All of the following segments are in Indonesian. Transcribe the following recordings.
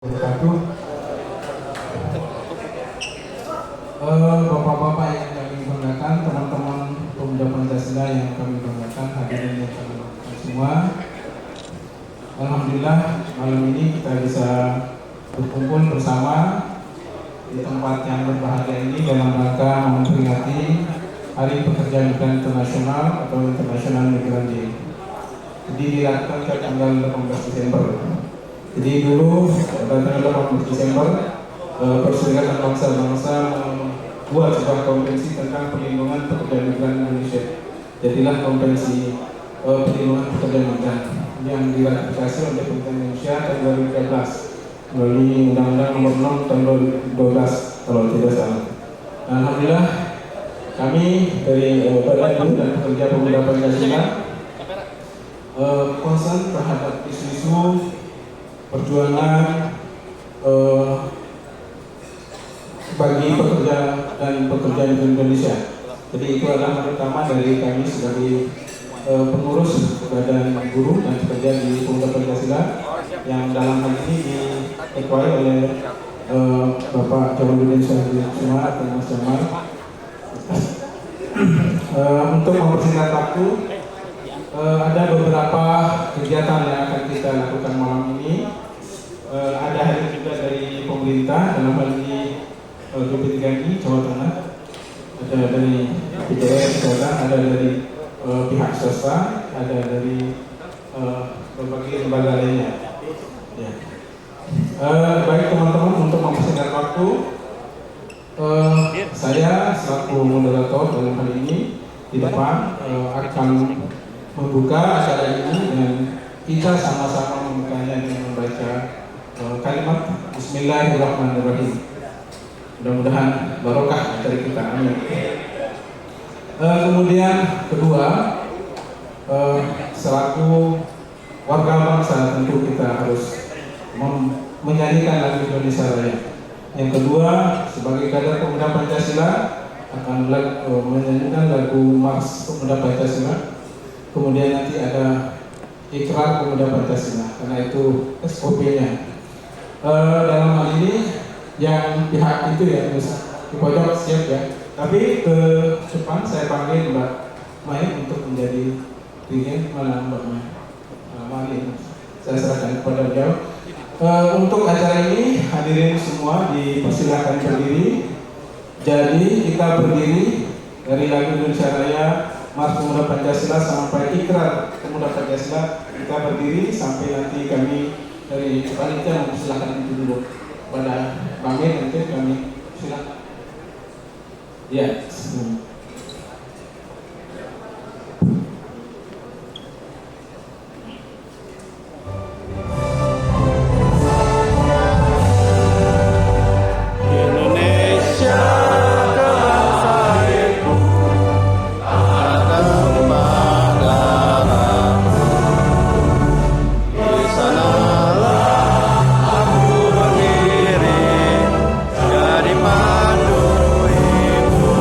Wabarakatuh. Bapak-bapak yang kami banggakan, teman-teman pemuda Pancasila yang kami banggakan, hadirin yang kami banggakan semua. Alhamdulillah malam ini kita bisa berkumpul bersama di tempat yang berbahagia ini dalam rangka memperingati Hari Pekerja Migran Internasional atau International Migrant Day. Jadi dilakukan ke tanggal 18 Desember. Jadi dulu pada tanggal 18 Desember Perserikatan Bangsa-Bangsa membuat sebuah konvensi tentang perlindungan pekerja migran Indonesia. Jadilah konvensi perlindungan pekerja migran yang diratifikasi oleh pemerintah Indonesia tahun 2013 melalui Undang-Undang Nomor 6 tahun 2012 kalau tidak salah. Alhamdulillah kami dari Badan dan Pekerja Pemuda Pancasila concern terhadap isu-isu perjuangan bagi pekerja dan pekerja di Indonesia. Jadi itu adalah utama dari kami sebagai pengurus Badan Guru dan Pekerja di Pemuda Pancasila yang dalam hal ini diketuai oleh Bapak Jamaluddin Syahriman atau Mas Jamal. Untuk mempersingkat waktu, ada beberapa kegiatan yang akan kita lakukan malam ini. Ada hadir juga dari pemerintah, dalam hal ini BPTKI Jawa Tengah, ada dari BPJS Jawa Tengah, ada dari pihak swasta, ada dari berbagai lembaga lainnya. Ya. Baik teman-teman, untuk mempersingkat waktu, saya selaku moderator dalam hal ini di depan akan membuka acara ini dan kita sama-sama membukanya dengan membaca kalimat Bismillahirrahmanirrahim. Mudah-mudahan barokah dari kita. Amin. Kemudian kedua, selaku warga bangsa tentu kita harus menyanyikan lagu Indonesia Raya. Yang kedua, sebagai kader pemuda Pancasila akan menyanyikan lagu Mars Pemuda Pancasila. Kemudian nanti ada Ikrar Pemuda Pancasila, karena itu SOP-nya. Dalam hal ini yang pihak itu ya di pojok siap ya. Tapi ke depan saya panggil Mbak Mai untuk menjadi dirigen. Mana Mbak Mai? Mari saya serahkan kepada beliau. Untuk acara ini hadirin semua dipersilakan berdiri. Jadi kita berdiri dari lagu Indonesia Raya, Mars Pemuda Pancasila sampai Ikrar Pemuda Pancasila, kita berdiri sampai nanti kami dari panitia mempersilahkan itu dulu pada Bang nanti kami silakan. Ya. Dari mandu ibu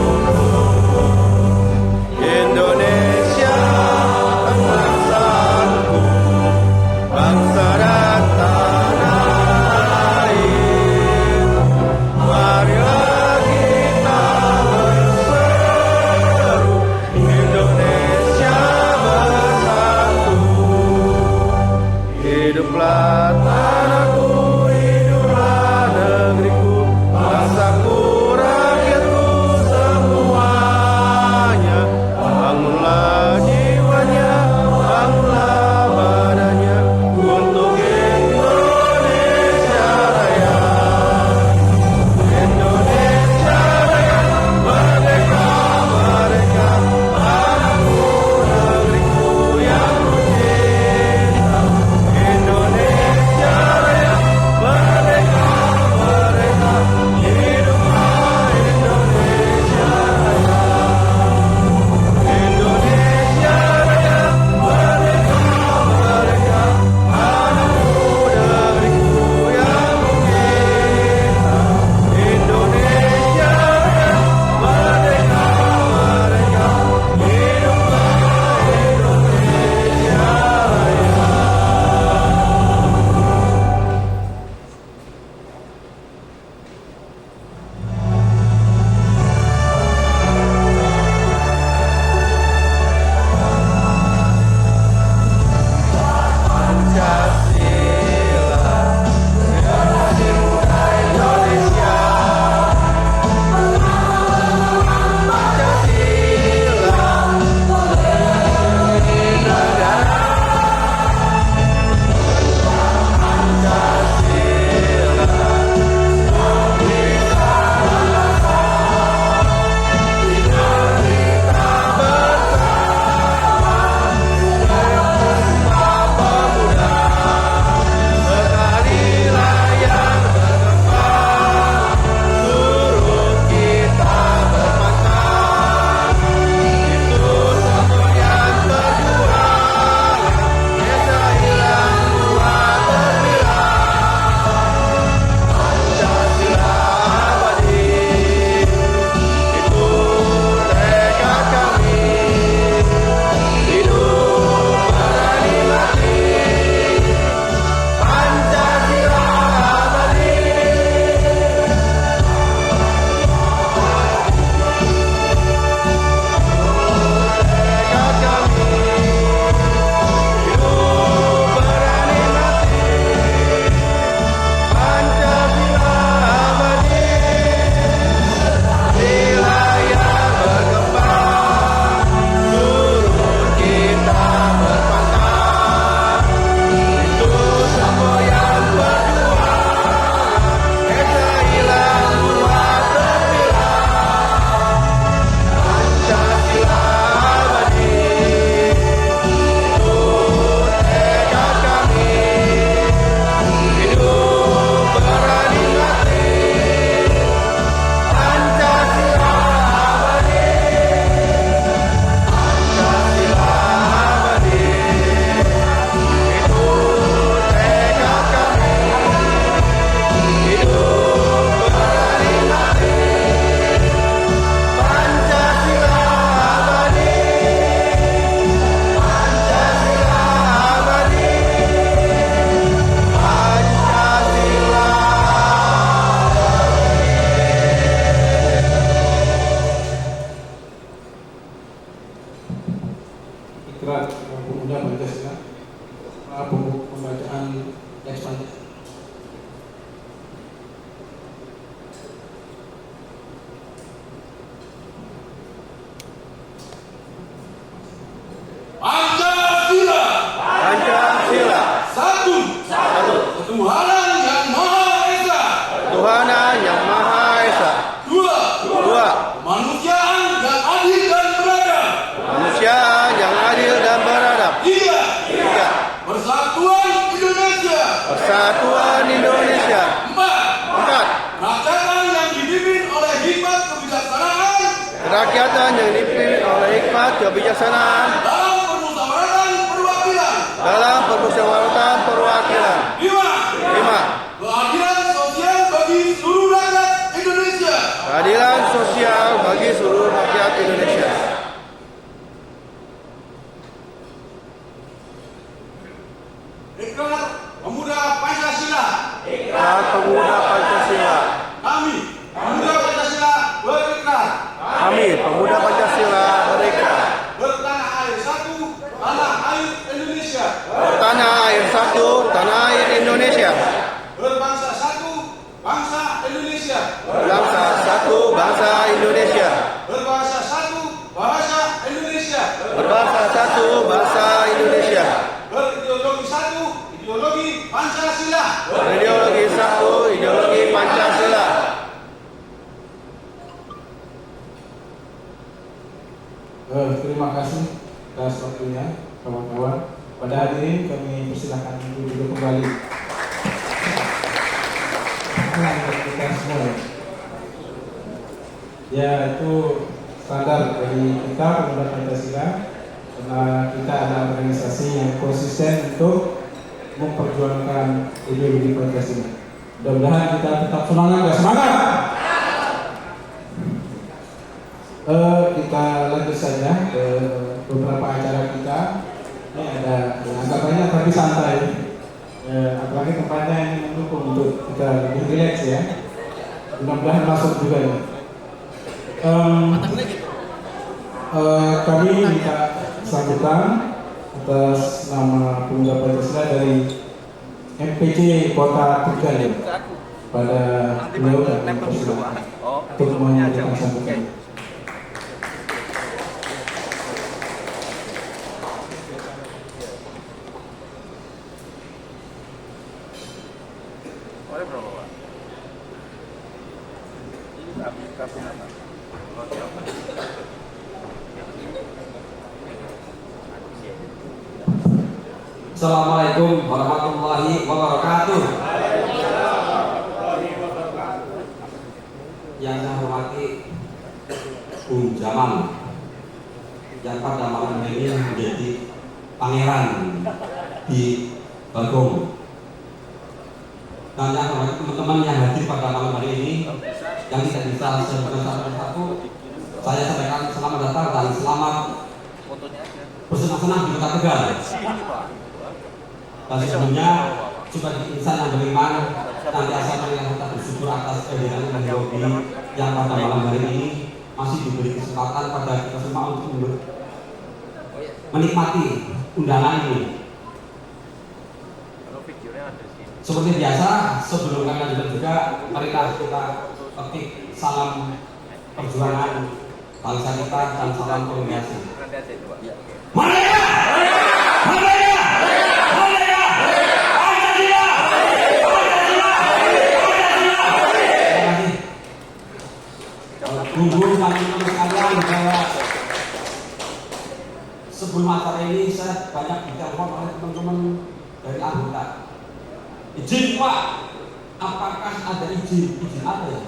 Kerakyatan yang dipimpin oleh hikmat kebijaksanaan dalam permusyawaratan perwakilan. 5. Keadilan sosial bagi seluruh rakyat Indonesia. Keadilan sosial bagi seluruh rakyat Indonesia. Ikrar Pemuda Pancasila. Ikrar Pemuda Pancasila. Kami, Pemuda Pancasila berikrar. Kami, Pemuda Pancasila berikrar. Bertanah air satu, tanah air Indonesia. Bertanah air satu, tanah air Indonesia. Berbangsa satu, bangsa Indonesia. Berbangsa satu, bangsa Indonesia. Berbahasa satu, bahasa Indonesia. Berbangsa satu, bahasa Indonesia. Berideologi satu, ideologi Pancasila. Ideologi satu, ideologi Pancasila. Terima kasih atas waktunya, kawan-kawan. Pada hadirin kami persilakan duduk kembali. Kita semua ya itu standar dari kita Pemuda Pancasila, karena kita adalah organisasi yang konsisten untuk memperjuangkan ideologi Pancasila. Mudah-mudahan kita tetap semangat ya, semangat. Kita lanjut saja ke beberapa acara kita. Ini ada agak banyak tapi santai. Apalagi tempatnya ini mendukung untuk kita lebih rileks ya. Mudah-mudahan masuk juga ya. Kami minta sambutan atas nama Pemuda Pancasila dari MPC Kota Tegal ya, pada beliau dan persilakan untuk memberikan sambutan. Assalamualaikum warahmatullahi wabarakatuh. Yang saya hormati Bung Jamal, yang pada malam ini menjadi pangeran di Bagong. Dan yang hormati teman-teman yang hadir pada malam hari ini, yang tidak bisa sebutkan satu persatu, saya sampaikan selamat datang dan selamat bersenang-senang di Kota Tegal. Dan sebelumnya sebagai insan yang beriman, nanti asal kita bersyukur atas kehadiran dan hobi yang pada malam hari ini masih diberi kesempatan pada kita semua untuk menikmati undangan ini. Seperti biasa, sebelum kami lanjutkan juga, marilah kita petik salam perjuangan bangsa kita dan salam komunikasi. Merdeka! Merdeka! Tunggu teman-teman sekalian bahwa sebelum acara ini saya banyak ditelepon oleh teman-teman dari anggota. Izin Pak, apakah ada izin? Izin apa ya?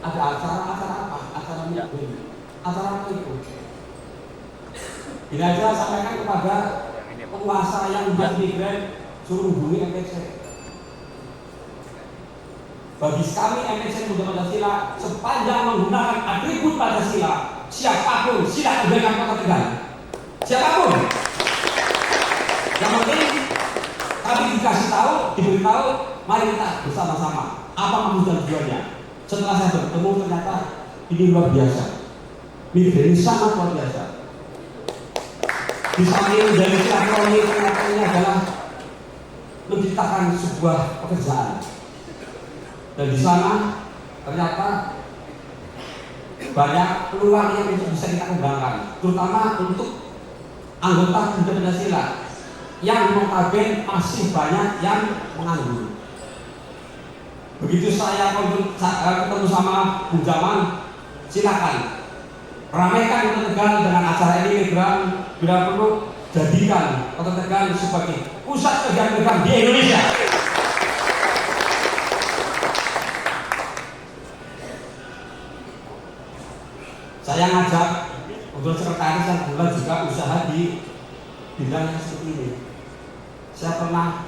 Ada acara apa? Acara minggu. Acara apa itu? Bila saya sampaikan kepada penguasa yang migran suruh hubungi MPC. Bagi kami MPC Pemuda Pancasila, sepanjang menggunakan atribut Pancasila, siapapun silakan berikan Kota Tegal. Siapapun. Yang penting kami dikasih tahu, diberitahu, mari kita bersama-sama apa maksud dan tujuannya. Setelah saya bertemu ternyata ini luar biasa. Ini sangat luar biasa. Di samping dari silaturahmi ternyata ini adalah menciptakan sebuah pekerjaan. Dan di sana ternyata banyak peluang yang bisa kita kembangkan, terutama untuk anggota Pemuda Pancasila yang notabene masih banyak yang menganggur. Begitu saya ketemu sama Bung Jamal, silakan ramaikan Kota Tegal dengan acara ini. Bila perlu jadikan Kota Tegal sebagai pusat kegiatan di Indonesia. Saya ngajak untuk sekretaris yang bulan juga usaha di bidang seperti ini. Saya pernah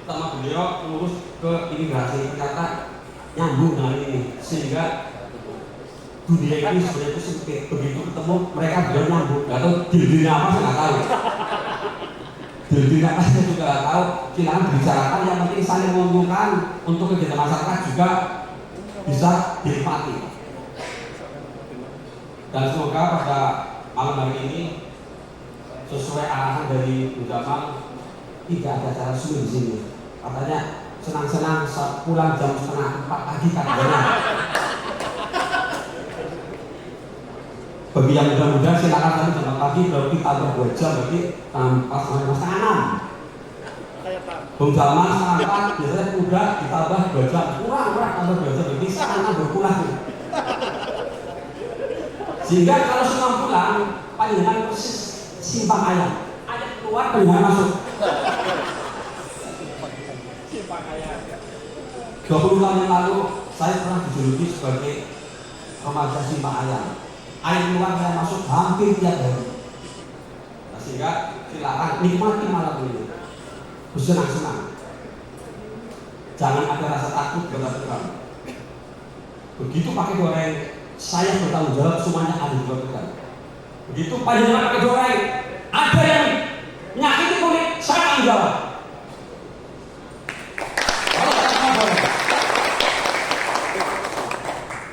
sama beliau ngurus ke imigrasi, ternyata nyambung dengan ini, sehingga dunia ini sebenarnya itu sempit. Begitu ketemu mereka beliau nyambung, nggak tahu dirinya apa saya nggak tahu. Dirinya apa saya juga nggak tahu. Silakan dibicarakan, yang penting saling menguntungkan untuk kegiatan masyarakat juga bisa dinikmati. Dan semoga pada malam hari ini sesuai arahan dari Bu Jamal, tidak ada acara sulit di sini. Katanya senang-senang pulang jam 3:30 pagi katanya. Bagi yang muda-muda silakan tadi jam 4 pagi, baru kita berdua jam, berarti pas sampai 5:30. Bung Jamal setengah 4, biasanya muda ditambah 2 jam, kurang tambah 2 jam, berarti setengah berpulang. Sehingga kalau semua pulang, panjenengan persis simpang ayam keluar, panjenengan masuk. 20 tahun yang lalu saya pernah dijuluki sebagai remaja simpang ayam. Ayam keluar, saya masuk hampir tiap hari. Nah, sehingga silakan nikmati malam ini, bersenang-senang. Jangan ada rasa takut berlakukan. Begitu pakai goreng, saya bertanggung jawab, semuanya ada di goreng. Begitu panjenengan pakai goreng, ada yang nyakiti kulit, saya tanggung jawab.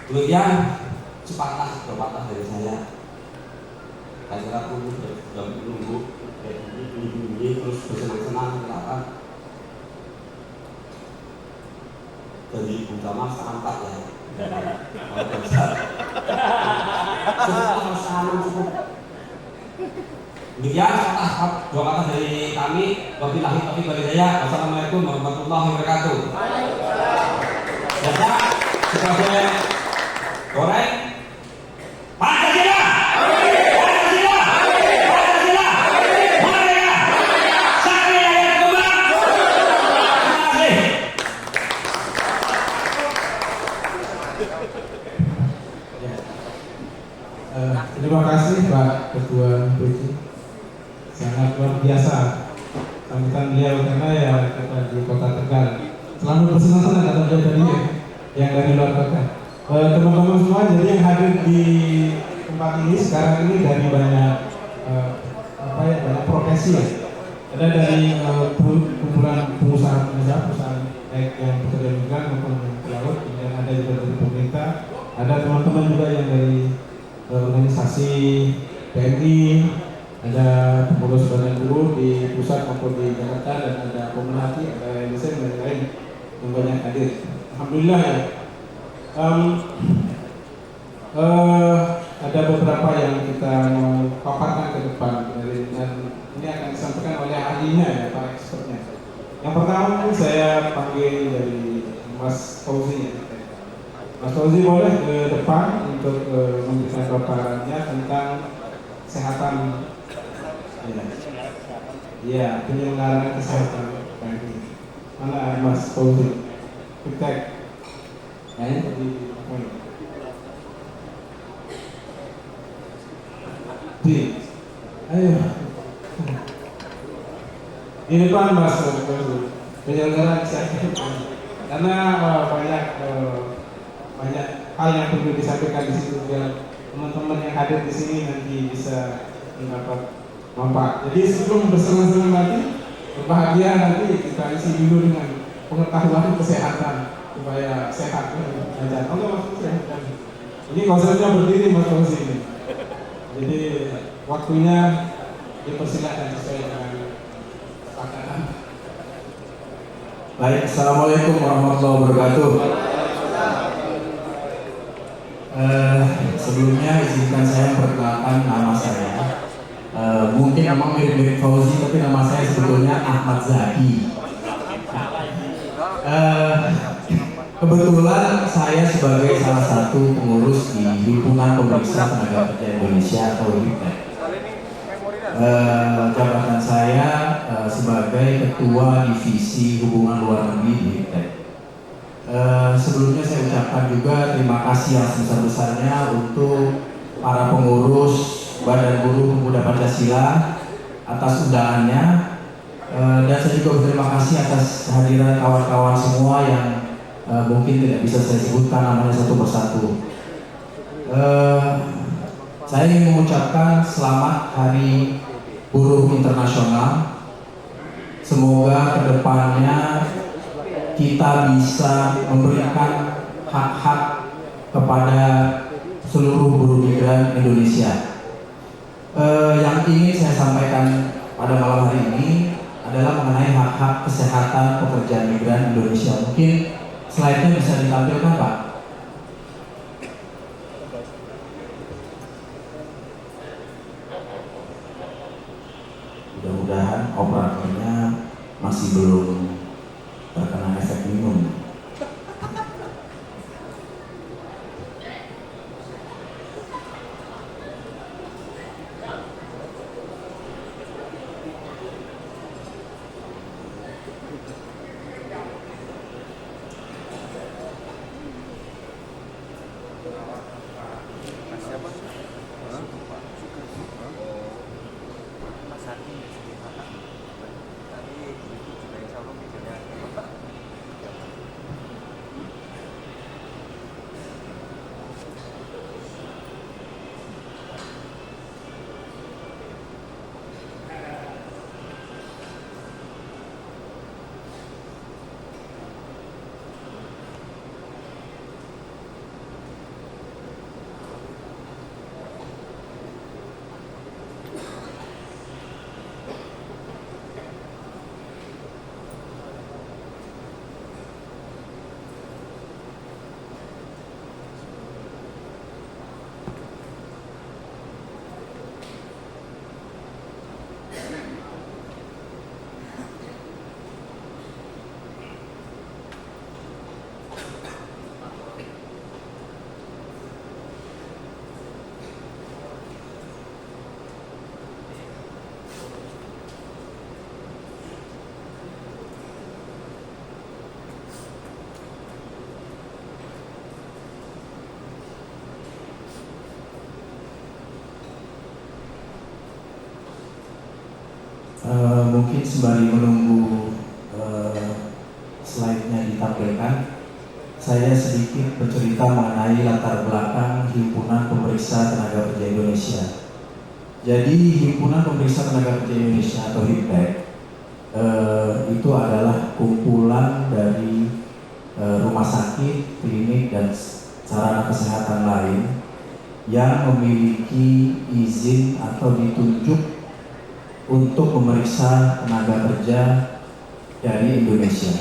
Demikian sepatah berpatah dari saya. Saya tunggu sudah menunggu ini terus bersenang-senang silakan. Jadi utama seangkat ya. Cukup. Demikian dua kata dari kami. Wabillahi taufiq wal hidayah. Wassalamualaikum warahmatullahi wabarakatuh. Saya sebagai goreng Pancasila. Pancasila. Pancasila. Merdeka. Sakti rakyat kembang. Terima kasih Pak Ketua BC, sangat luar biasa sambutan beliau, karena ya di Kota Tegal selalu bersenang-senang kata beliau tadi ya, yang dari luar kota. Teman-teman semua, jadi yang hadir di tempat ini sekarang ini dari banyak banyak profesi ya. Ada dari kumpulan pengusaha baik yang bekerja migran maupun pelaut, kemudian ada juga dari pemerintah, ada teman-teman juga yang dari organisasi TNI, ada pengurus badan buruh di pusat maupun di Jakarta, dan ada Pemerhati, ada LSM dan lain-lain yang banyak hadir. Alhamdulillah ya. Ada beberapa yang kita mau paparkan ke depan, dan ini akan disampaikan oleh ahlinya ya, para expertnya. Yang pertama saya panggil dari Mas Fauzi. Mas Fauzi boleh ke depan untuk memberikan paparannya tentang kesehatan, ya, penyelenggaraan kesehatan. Mana Mas Fauzi? Kita ayo di depan Mas penyelenggaraan kesehatan, karena banyak hal yang perlu disampaikan di situ biar teman-teman yang hadir di sini nanti bisa mendapat manfaat. Jadi sebelum bersenang-senang nanti berbahagia, nanti kita isi dulu dengan pengetahuan kesehatan supaya sehat belajar. Ini konsepnya berdiri Mas Fauzi ini. Jadi waktunya dipersilakan sesuai dengan kesepakatan. Baik, assalamualaikum warahmatullahi wabarakatuh. Sebelumnya izinkan saya perkenalkan nama saya. Mungkin memang mirip-mirip Fauzi, tapi nama saya sebetulnya Ahmad Zaki. Kebetulan saya sebagai salah satu pengurus di Himpunan Pemeriksa Tenaga Kerja Indonesia atau HIPTEK. Jabatan saya sebagai Ketua Divisi Hubungan Luar Negeri di HIPTEK. Sebelumnya saya ucapkan mengucapkan juga terima kasih yang sebesar-besarnya untuk para pengurus Badan Buruh Pemuda Pancasila atas undangannya. Dan saya juga berterima kasih atas kehadiran kawan-kawan semua yang mungkin tidak bisa saya sebutkan namanya satu persatu. Saya ingin mengucapkan selamat Hari Buruh Internasional. Semoga kedepannya kita bisa memberikan hak-hak kepada seluruh buruh migran Indonesia. Yang ingin saya sampaikan pada malam hari ini adalah mengenai hak-hak kesehatan pekerja migran Indonesia. Mungkin slide-nya bisa ditampilkan, Pak. Mudah-mudahan operatornya masih belum terkena efek minum. Mungkin sembari menunggu slide-nya ditampilkan, saya sedikit bercerita mengenai latar belakang Himpunan Pemeriksa Tenaga Kerja Indonesia. Jadi Himpunan Pemeriksa Tenaga Kerja Indonesia atau HIPTEK itu adalah kumpulan dari rumah sakit, klinik, dan sarana kesehatan lain yang memiliki izin atau ditunjuk untuk memeriksa tenaga kerja dari Indonesia.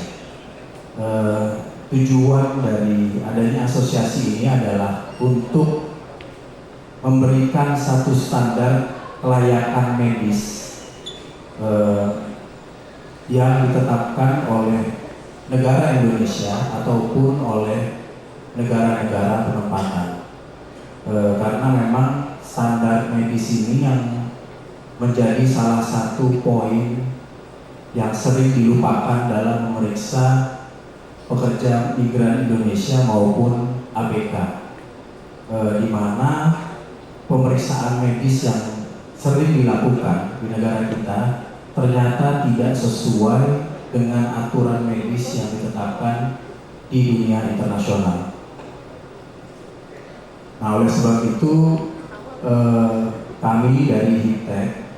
Tujuan dari adanya asosiasi ini adalah untuk memberikan satu standar kelayakan medis yang ditetapkan oleh negara Indonesia ataupun oleh negara-negara penempatan. Karena memang standar medis ini yang menjadi salah satu poin yang sering dilupakan dalam memeriksa pekerja migran Indonesia maupun ABK, di mana pemeriksaan medis yang sering dilakukan di negara kita ternyata tidak sesuai dengan aturan medis yang ditetapkan di dunia internasional. Nah, oleh sebab itu kami dari HIPTEK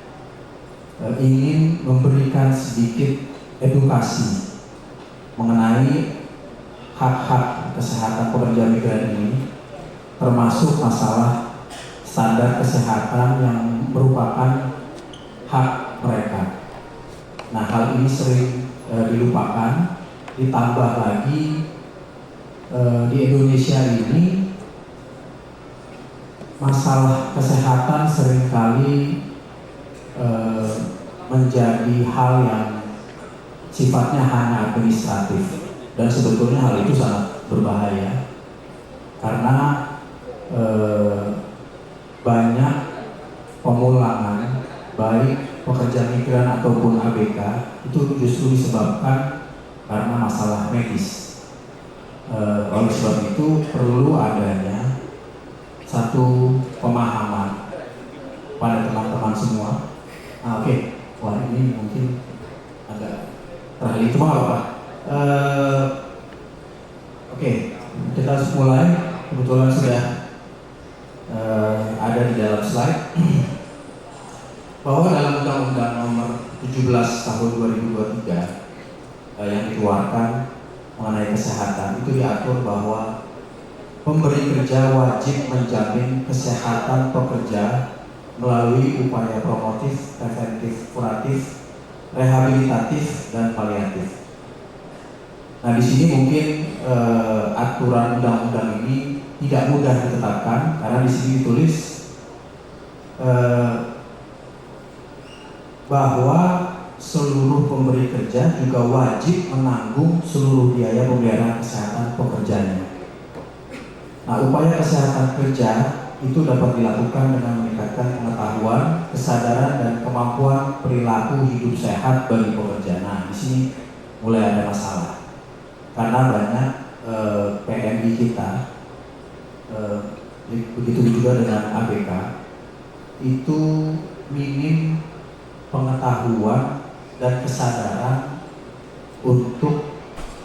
ingin memberikan sedikit edukasi mengenai hak-hak kesehatan pekerja migran ini, termasuk masalah standar kesehatan yang merupakan hak mereka. Nah, hal ini sering dilupakan, ditambah lagi di Indonesia ini masalah kesehatan seringkali menjadi hal yang sifatnya hanya administratif, dan sebetulnya hal itu sangat berbahaya karena banyak pemulangan baik pekerja migran ataupun ABK itu justru disebabkan karena masalah medis. Oleh sebab itu perlu adanya satu pemahaman pada teman-teman semua. Oke. Wah, ini mungkin agak terlalu cuma apa? Oke, kita harus mulai. Kebetulan sudah ada di dalam slide bahwa dalam Undang-Undang Nomor 17 Tahun 2023 yang dikeluarkan mengenai kesehatan itu diatur bahwa pemberi kerja wajib menjamin kesehatan pekerja melalui upaya promotif, preventif, kuratif, rehabilitatif, dan paliatif. Nah, di sini mungkin aturan undang-undang ini tidak mudah ditetapkan karena di sini ditulis bahwa seluruh pemberi kerja juga wajib menanggung seluruh biaya pemeliharaan kesehatan pekerjanya. Nah, upaya kesehatan kerja itu dapat dilakukan dengan meningkatkan pengetahuan, kesadaran, dan kemampuan perilaku hidup sehat bagi pekerja. Nah, di sini mulai ada masalah karena banyak PMI kita, begitu juga dengan ABK, itu minim pengetahuan dan kesadaran untuk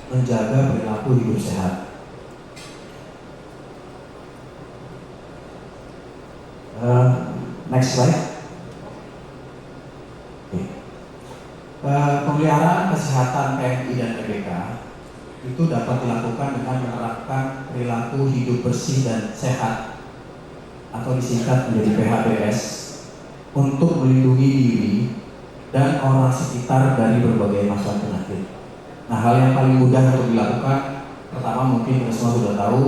menjaga perilaku hidup sehat. Next slide. Pemeliharaan kesehatan PMI dan PBK itu dapat dilakukan dengan menerapkan perilaku hidup bersih dan sehat atau disingkat menjadi PHBS untuk melindungi diri dan orang sekitar dari berbagai macam penyakit. Nah, hal yang paling mudah untuk dilakukan, pertama mungkin kita semua sudah tahu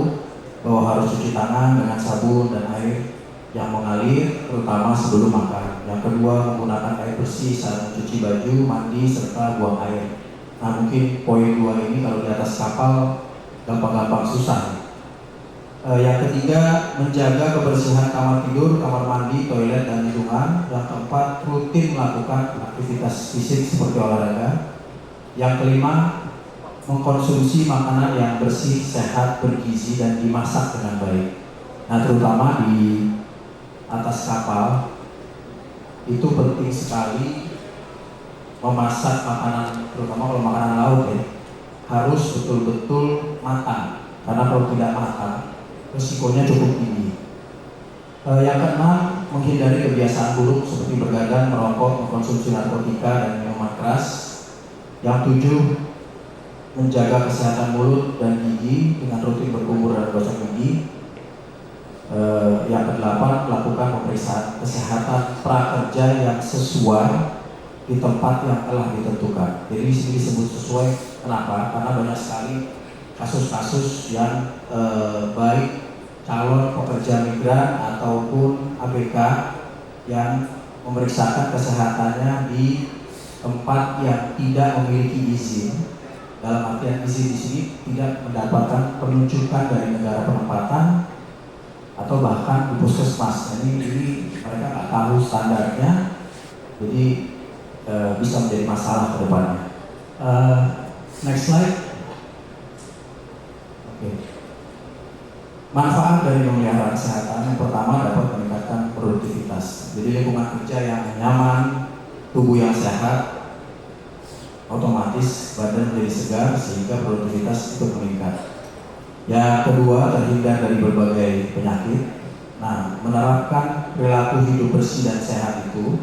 bahwa harus cuci tangan dengan sabun dan air yang mengalir, terutama sebelum makan. Yang kedua, menggunakan air bersih saat mencuci baju, mandi, serta buang air. Nah, mungkin poin 2 ini kalau di atas kapal gampang-gampang susah. Yang ketiga, menjaga kebersihan kamar tidur, kamar mandi, toilet, dan lingkungan. Yang keempat, rutin melakukan aktivitas fisik seperti olahraga. Yang kelima, mengkonsumsi makanan yang bersih, sehat, bergizi, dan dimasak dengan baik. Nah, terutama di atas kapal itu penting sekali memasak makanan, terutama kalau makanan laut ya, harus betul-betul matang karena kalau tidak matang risikonya cukup tinggi. Yang keenam, menghindari kebiasaan buruk seperti bergadang, merokok, mengkonsumsi narkotika, dan minuman keras. Yang tujuh, menjaga kesehatan mulut dan gigi dengan rutin berkumur dan gosok gigi. Yang kedelapan, melakukan pemeriksaan kesehatan prakerja yang sesuai di tempat yang telah ditentukan. Jadi di sini disebut sesuai. Kenapa? Karena banyak sekali kasus-kasus yang baik calon pekerja migran ataupun ABK yang memeriksakan kesehatannya di tempat yang tidak memiliki izin. Dalam artian izin di sini tidak mendapatkan penunjukan dari negara penempatan atau bahkan di puskesmas. Ini mereka nggak tahu standarnya, jadi bisa menjadi masalah ke depannya. Next slide. Oke. Manfaat dari memelihara kesehatan yang pertama dapat meningkatkan produktivitas. Jadi lingkungan kerja yang nyaman, tubuh yang sehat, otomatis badan menjadi segar sehingga produktivitas itu meningkat. Yang kedua, terhindar dari berbagai penyakit. Nah, menerapkan perilaku hidup bersih dan sehat itu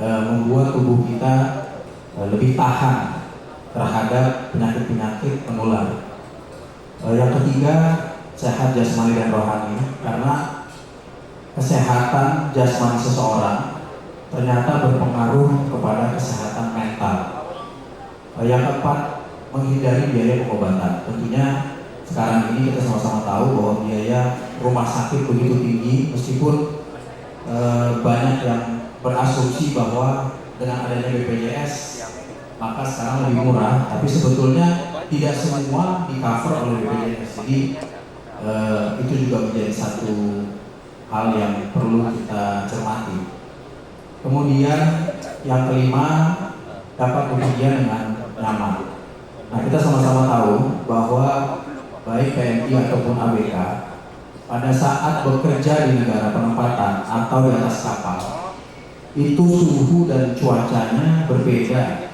membuat tubuh kita lebih tahan terhadap penyakit-penyakit menular. Yang ketiga, sehat jasmani dan rohani, karena kesehatan jasmani seseorang ternyata berpengaruh kepada kesehatan mental. Yang keempat, menghindari biaya pengobatan. Tentunya sekarang ini kita sama-sama tahu bahwa biaya rumah sakit begitu tinggi, meskipun banyak yang berasumsi bahwa dengan adanya BPJS maka sekarang lebih murah, tapi sebetulnya tidak semua di cover oleh BPJS. Jadi itu juga menjadi satu hal yang perlu kita cermati. Kemudian yang kelima, dapat bepergian dengan nyaman. Nah, kita sama-sama tahu bahwa baik PMI ataupun ABK, pada saat bekerja di negara penempatan atau di atas kapal, itu suhu dan cuacanya berbeda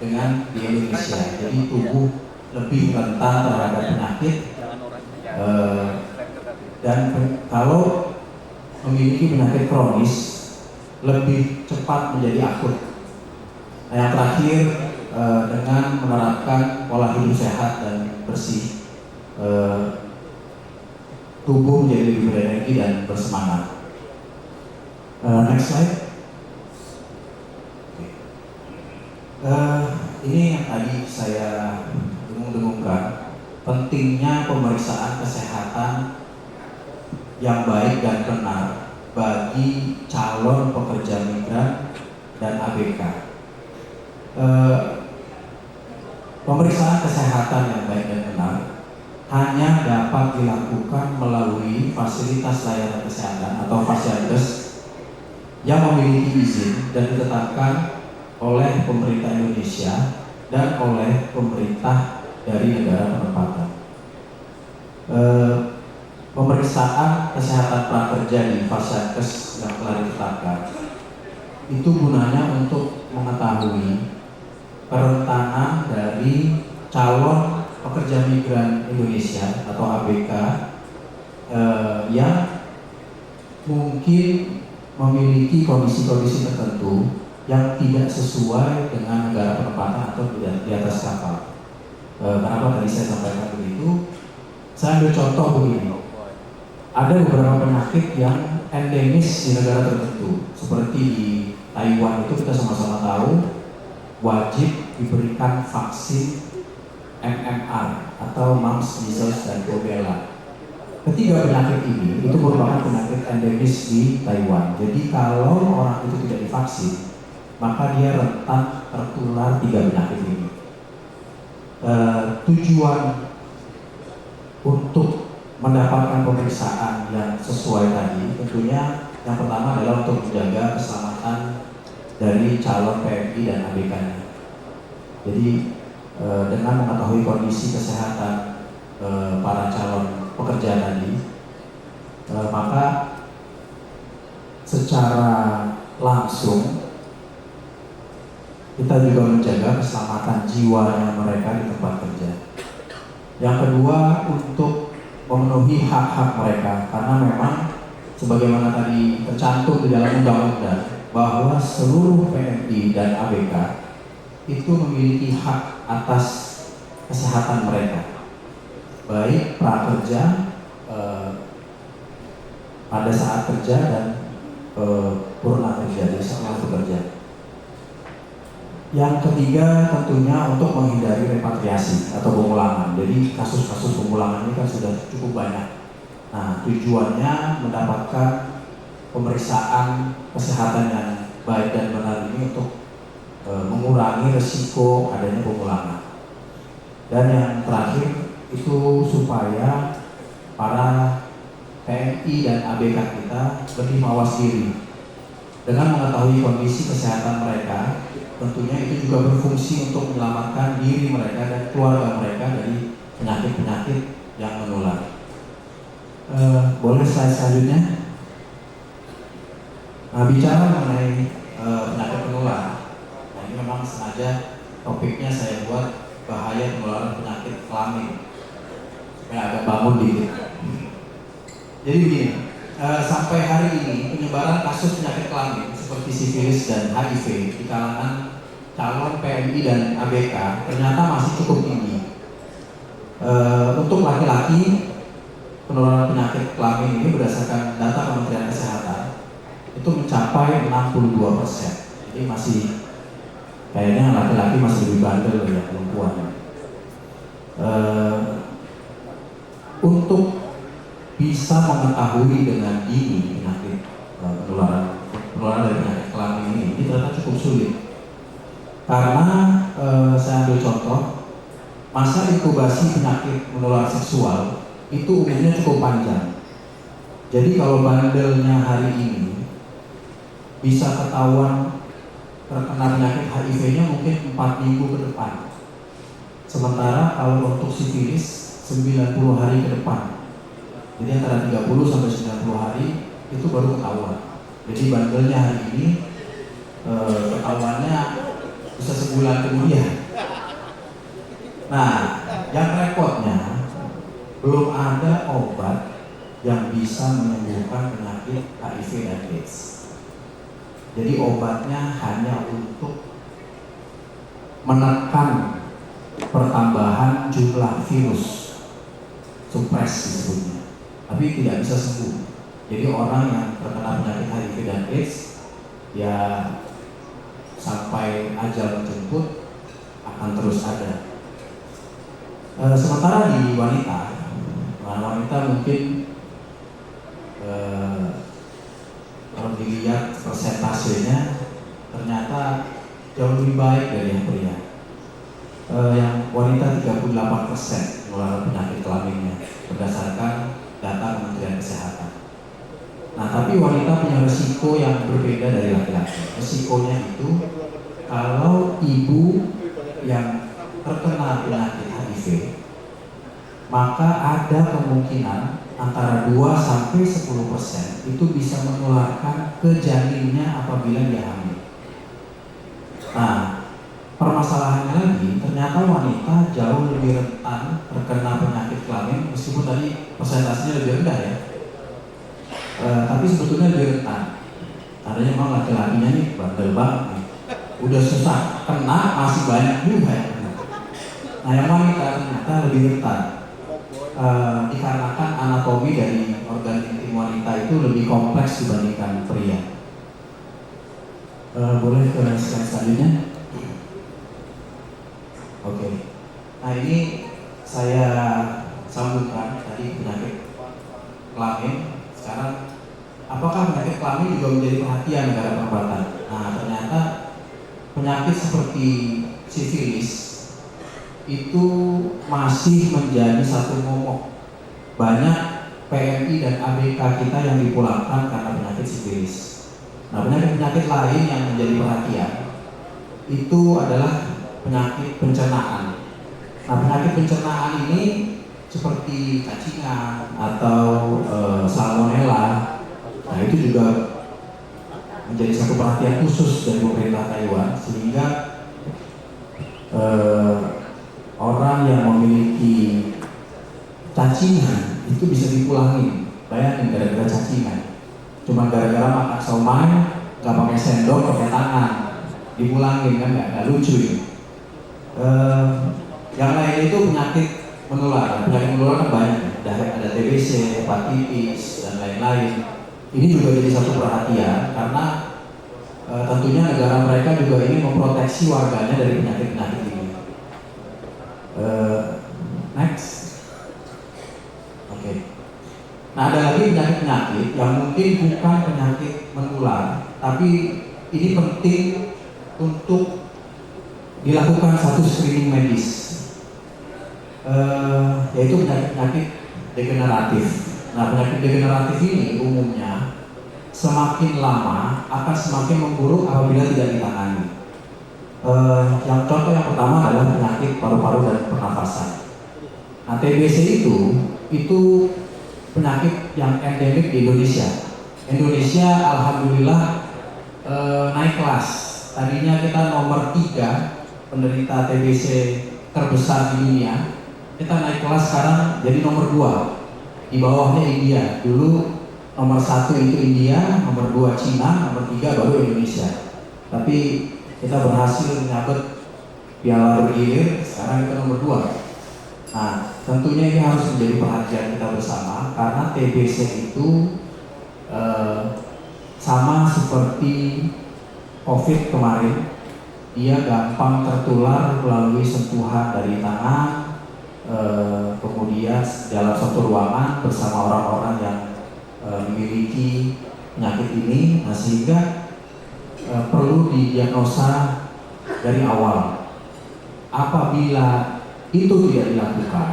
dengan di Indonesia. Jadi tubuh lebih rentan terhadap penyakit, dan kalau memiliki penyakit kronis lebih cepat menjadi akut. Nah, yang terakhir, dengan menerapkan pola hidup sehat dan bersih, tubuh menjadi lebih berenergi dan bersemangat. Next slide. Ini yang tadi saya dengung-dengungkan, pentingnya pemeriksaan kesehatan yang baik dan benar bagi calon pekerja migran dan ABK. Pemeriksaan kesehatan yang baik dan benar hanya dapat dilakukan melalui fasilitas layanan kesehatan atau Fasyankes yang memiliki izin dan ditetapkan oleh pemerintah Indonesia dan oleh pemerintah dari negara penempatan. Pemeriksaan kesehatan prakerja di Fasyankes yang telah ditetapkan itu gunanya untuk mengetahui kerentanan dari calon pekerja migran Indonesia atau ABK yang mungkin memiliki kondisi-kondisi tertentu yang tidak sesuai dengan negara penempatan atau tidak di atas kapal. Kenapa tadi saya sampaikan begitu? Saya ambil contoh begini. Ada beberapa penyakit yang endemis di negara tertentu, seperti di Taiwan itu kita sama-sama tahu wajib diberikan vaksin MMR atau mumps, measles, dan rubella. Ketiga penyakit ini itu merupakan penyakit endemis di Taiwan. Jadi kalau orang itu tidak divaksin, maka dia rentan tertular tiga penyakit ini. Tujuan untuk mendapatkan pemeriksaan yang sesuai tadi, tentunya yang pertama adalah untuk menjaga keselamatan dari calon PMI dan ABK-nya. Jadi dengan mengetahui kondisi kesehatan para calon pekerja tadi, maka secara langsung kita juga menjaga keselamatan jiwanya mereka di tempat kerja. Yang kedua, untuk memenuhi hak-hak mereka, karena memang sebagaimana tadi tercantum di dalam undang-undang bahwa seluruh PMI dan ABK itu memiliki hak atas kesehatan mereka, baik prakerja, pada saat kerja, dan purna kerja, jadi setelah bekerja. Yang ketiga tentunya untuk menghindari repatriasi atau pemulangan. Jadi kasus-kasus pemulangan ini kan sudah cukup banyak. Nah, tujuannya mendapatkan pemeriksaan kesehatan yang baik dan benar ini untuk mengurangi resiko adanya pemulangan. Dan yang terakhir itu supaya para PMI dan ABK kita lebih mawas diri. Dengan mengetahui kondisi kesehatan mereka, tentunya itu juga berfungsi untuk menyelamatkan diri mereka dan keluarga mereka dari penyakit-penyakit yang menular. Boleh slide selanjutnya? Nah, bicara mengenai penyakit menular, nah ini memang sengaja topiknya saya buat bahaya penularan penyakit kelamin supaya agak bangun dikit. Jadi begini, sampai hari ini penyebaran kasus penyakit kelamin seperti sifilis dan HIV di kalangan calon PMI dan ABK ternyata masih cukup tinggi. Untuk laki-laki, penularan penyakit kelamin ini berdasarkan data Kementerian Kesehatan itu mencapai 62%. Jadi masih kayaknya laki-laki masih lebih bandel dari perempuan. Untuk bisa mengetahui dengan dini penyakit penularan dari penyakit kelamin ini ternyata cukup sulit, karena saya ambil contoh, masa inkubasi penyakit menular seksual itu umumnya cukup panjang. Jadi kalau bandelnya hari ini bisa ketahuan terkena penyakit HIV-nya mungkin 4 minggu ke depan. Sementara kalau untuk sifilis 90 hari ke depan. Jadi antara 30 sampai 90 hari itu baru ketahuan. Jadi bandelnya hari ini ketahuannya bisa sebulan kemudian. Nah, yang repotnya belum ada obat yang bisa menyembuhkan penyakit HIV dan AIDS. Jadi obatnya hanya untuk menekan pertambahan jumlah virus, supres disebutnya, tapi tidak bisa sembuh. Jadi orang yang terkena penyakit HIV dan AIDS ya sampai ajal menjemput akan terus ada. Sementara di wanita mungkin kalau dilihat persentasenya ternyata jauh lebih baik dari yang pria. Yang wanita 38% penularan penyakit kelaminnya berdasarkan data Kementerian Kesehatan. Nah, tapi wanita punya resiko yang berbeda dari laki-laki. Resikonya itu kalau ibu yang terkena penyakit HIV, maka ada kemungkinan antara 2-10% itu bisa menularkan ke janinnya apabila dia hamil. Nah, permasalahannya lagi, ternyata wanita jauh lebih rentan terkena penyakit kelamin, meskipun tadi persentasenya lebih rendah ya. Tapi sebetulnya lebih rentan. Adanya memang laki-lakinya nih bandel banget nih. Udah susah kena masih banyak juga ya. Nah, yang wanita ternyata lebih rentan. Dikarenakan anatomi dari organ intim wanita itu lebih kompleks dibandingkan pria. Boleh ke slide selanjutnya? Oke. Nah, ini saya sambungkan tadi penyakit kelamin. Sekarang, apakah penyakit kelamin juga menjadi perhatian negara perempatan? Nah, ternyata penyakit seperti sifilis itu masih menjadi satu momok. Banyak PMI dan ABK kita yang dipulangkan karena penyakit sifilis. Nah, penyakit lain yang menjadi perhatian itu adalah penyakit pencernaan. Nah, penyakit pencernaan ini seperti cacingan atau salmonella. Nah, itu juga menjadi satu perhatian khusus dari pemerintah Taiwan, sehingga orang yang memiliki cacingan itu bisa dipulangin. Bayangin, gara-gara cacingan, cuma gara-gara makan somai nggak pakai sendok, pakai tangan, dipulangin, kan nggak lucu ya. Yang lain itu penyakit menular. Penyakit menular kan banyak, ada TBC, hepatitis dan lain-lain. Ini juga jadi satu perhatian karena tentunya negara mereka juga ingin memproteksi warganya dari penyakit-penyakit ini. Next. Oke. Nah, ada lagi penyakit-penyakit yang mungkin bukan penyakit menular, tapi ini penting untuk dilakukan satu screening medis, yaitu penyakit-penyakit degeneratif. Nah, penyakit degeneratif ini umumnya semakin lama akan semakin memburuk apabila tidak ditangani. Yang contoh yang pertama adalah penyakit paru-paru dan pernafasan. Nah, TBC itu penyakit yang endemik di Indonesia. Indonesia alhamdulillah naik kelas. Tadinya kita nomor 3 penderita TBC terbesar di dunia. Kita naik kelas sekarang jadi nomor 2. Di bawahnya India. Dulu nomor 1 itu India, nomor 2 Cina, nomor 3 baru Indonesia. Tapi kita berhasil menyabet piala bergilir, sekarang kita nomor 2. Nah, tentunya ini harus menjadi perhatian kita bersama karena TBC itu sama seperti COVID kemarin, dia gampang tertular melalui sentuhan dari tangan, kemudian dalam satu ruangan bersama orang-orang yang memiliki penyakit ini. Nah, sehingga perlu didiagnosa dari awal. Apabila itu tidak dilakukan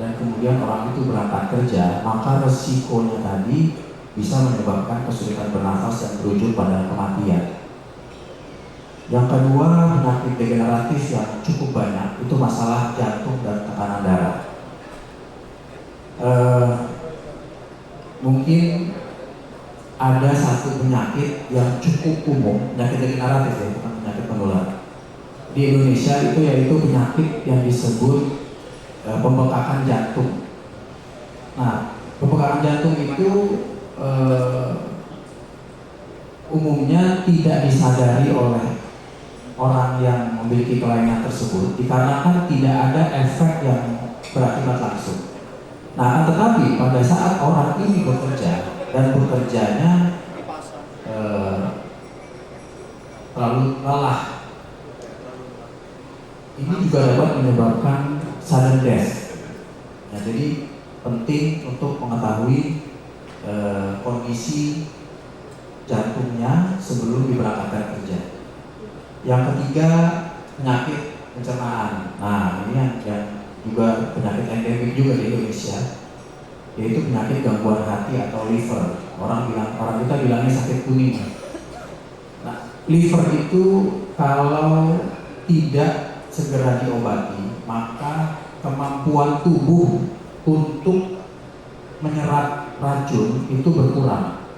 dan kemudian orang itu berangkat kerja, maka resikonya tadi bisa menyebabkan kesulitan bernafas yang berujung pada kematian. Yang kedua, penyakit degeneratif yang cukup banyak itu masalah jantung dan tekanan darah. mungkin ada satu penyakit yang cukup umum, penyakit degeneratif ya, bukan penyakit menular di Indonesia, itu yaitu penyakit yang disebut pembekakan jantung. Nah, pembekakan jantung itu umumnya tidak disadari oleh orang yang memiliki kelainan tersebut dikarenakan tidak ada efek yang berakibat langsung. Nah, tetapi pada saat orang ini bekerja dan bekerjanya terlalu lelah, ini juga dapat menyebabkan sudden death. Nah, jadi penting untuk mengetahui kondisi jantungnya sebelum diberangkatkan kerja. Yang ketiga, penyakit pencernaan. Nah, ini yang juga penyakit endemik juga di Indonesia, yaitu penyakit gangguan hati atau liver. Orang kita bilangnya sakit kuning. Nah, liver itu kalau tidak segera diobati, maka kemampuan tubuh untuk menyerap racun itu berkurang.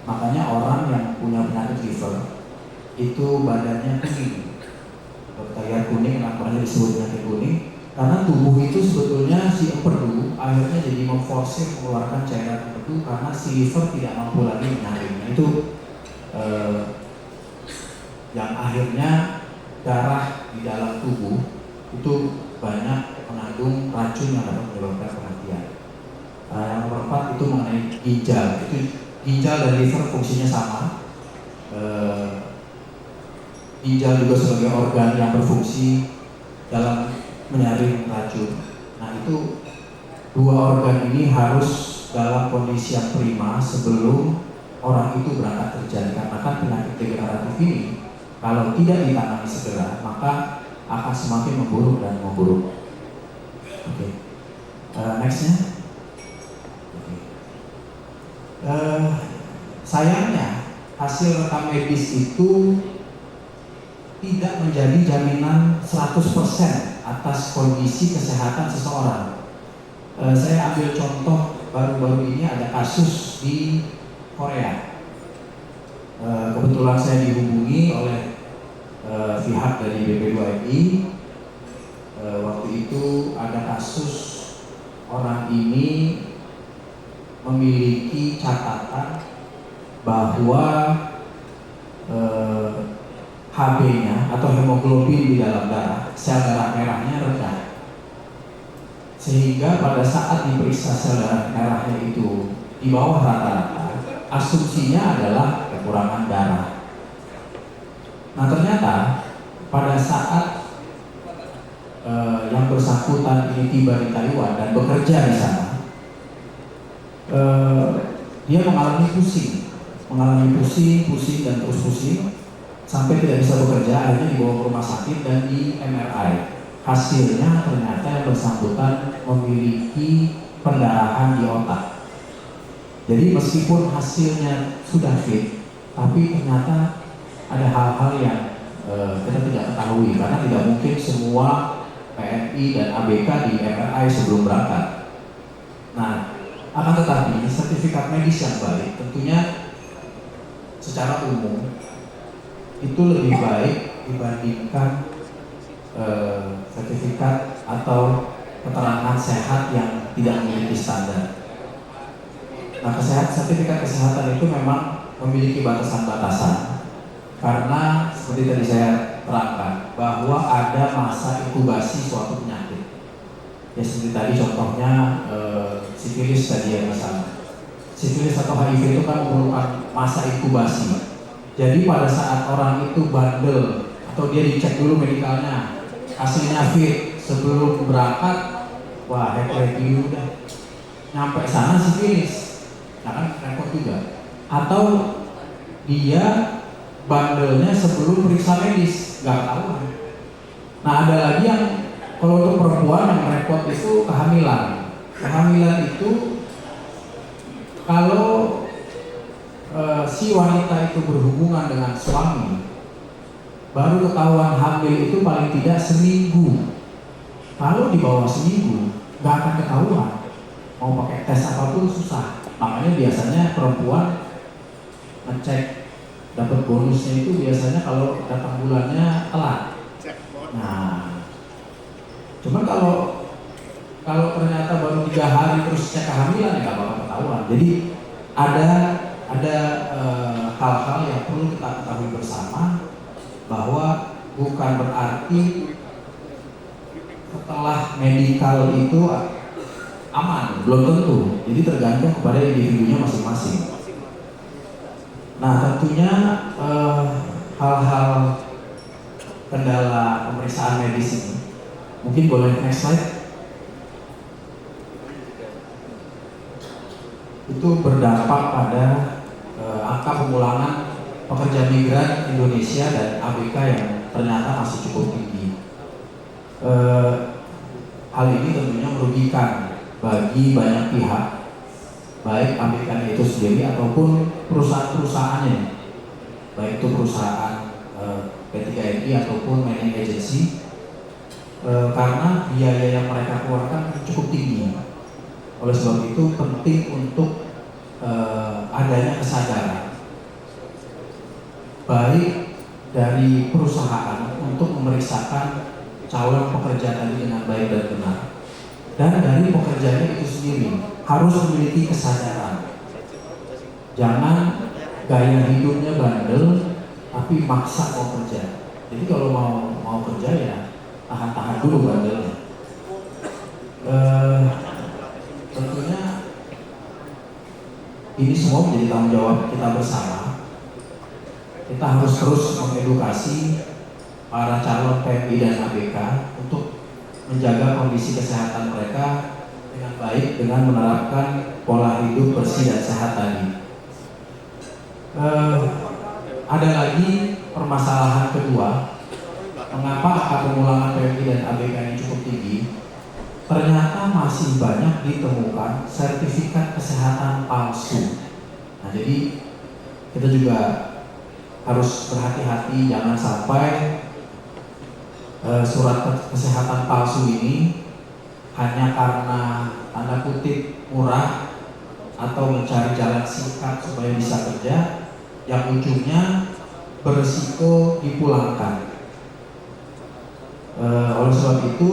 Makanya orang yang punya penyakit liver itu badannya kuning. Kalau kita lihat kuning, makanya disebut penyakit kuning. Karena tubuh itu sebetulnya si empedu akhirnya jadi memforsir mengeluarkan cairan empedu karena si liver tidak mampu lagi menyaringnya. Itu yang akhirnya darah di dalam tubuh itu banyak mengandung racun yang dapat menyebabkan kematian. Yang nomor 4 itu mengenai ginjal. Itu ginjal dan liver fungsinya sama. Ginjal juga sebagai organ yang berfungsi dalam menyaring racun. Nah, itu dua organ ini harus dalam kondisi yang prima sebelum orang itu berangkat kerja. Dikarenakan penyakit degeneratif ini kalau tidak ditangani segera maka akan semakin memburuk dan memburuk. Oke. Nextnya. Sayangnya hasil rekam medis itu tidak menjadi jaminan 100% atas kondisi kesehatan seseorang. Saya ambil contoh baru-baru ini ada kasus di Korea. Kebetulan saya dihubungi oleh pihak dari BP2MI. Waktu itu ada kasus orang ini memiliki catatan bahwa HB-nya atau hemoglobin di dalam darah, sel darah merahnya rendah. Sehingga pada saat diperiksa sel darah merahnya itu di bawah rata-rata, asumsinya adalah kekurangan darah. Nah, ternyata pada saat yang bersangkutan ini tiba di Taiwan dan bekerja di sana, dia mengalami pusing dan terus pusing sampai tidak bisa bekerja. Akhirnya dibawa ke rumah sakit dan di MRI. Hasilnya ternyata yang bersangkutan memiliki pendarahan di otak. Jadi meskipun hasilnya sudah fit, tapi ternyata ada hal-hal yang kita tidak ketahui karena tidak mungkin semua PNI dan ABK di MRI sebelum berangkat. Nah, akan tetapi sertifikat medis yang baik tentunya secara umum itu lebih baik dibandingkan sertifikat atau keterangan sehat yang tidak memiliki standar. Nah, sertifikat kesehatan itu memang memiliki batasan-batasan karena seperti tadi saya terangkan bahwa ada masa inkubasi suatu penyakit. Ya seperti tadi contohnya sifilis tadi ya misalnya. Sifilis atau HIV itu kan memerlukan masa inkubasi. Jadi pada saat orang itu bandel atau dia dicek dulu medikalnya, hasilnya fit sebelum berangkat, wah happy udah nyampe sana sifilis, nah kan repot juga. Atau dia bandelnya sebelum periksa medis, nggak tahu. Nah, ada lagi yang kalau untuk perempuan yang repot itu kehamilan. Kehamilan itu kalau si wanita itu berhubungan dengan suami, baru ketahuan hamil itu paling tidak seminggu. Kalau di bawah seminggu, nggak akan ketahuan. Mau pakai tes apapun susah. Makanya biasanya perempuan ngecek dapat bonusnya itu biasanya kalau datang bulannya telat. Nah, cuman kalau ternyata baru 3 hari terus cek kehamilan ya nggak bakal ketahuan. Jadi ada hal-hal yang perlu kita ketahui bersama, bahwa bukan berarti setelah medikal itu aman, belum tentu. Jadi tergantung kepada individunya masing-masing. Nah, tentunya hal-hal kendala pemeriksaan medis ini, mungkin boleh next slide. Itu berdampak pada angka pemulangan pekerja migran Indonesia dan ABK yang ternyata masih cukup tinggi. Hal ini tentunya merugikan bagi banyak pihak, baik ABK itu sendiri ataupun perusahaan-perusahaannya, baik itu perusahaan P3RI ataupun managing agency, karena biaya yang mereka keluarkan cukup tinggi. Oleh sebab itu penting untuk adanya kesadaran baik dari perusahaan untuk memeriksakan calon pekerja tadi dengan baik dan benar, dan dari pekerjanya itu sendiri harus memiliki kesadaran. Jangan gaya hidupnya bandel tapi maksa mau kerja. Jadi kalau mau kerja ya tahan dulu bandelnya. Tentunya ini semua menjadi tanggung jawab kita bersama. Kita harus terus mengedukasi para calon PMI dan ABK untuk menjaga kondisi kesehatan mereka dengan baik dengan menerapkan pola hidup bersih dan sehat tadi. Ada lagi permasalahan kedua, mengapa angka pemulangan PMI dan ABK ini cukup tinggi? Ternyata masih banyak ditemukan sertifikat kesehatan palsu. Nah, jadi kita juga harus berhati-hati, jangan sampai surat kesehatan palsu ini hanya karena tanda kutip murah atau mencari jalan singkat supaya bisa kerja, yang ujungnya berisiko dipulangkan. Oleh sebab itu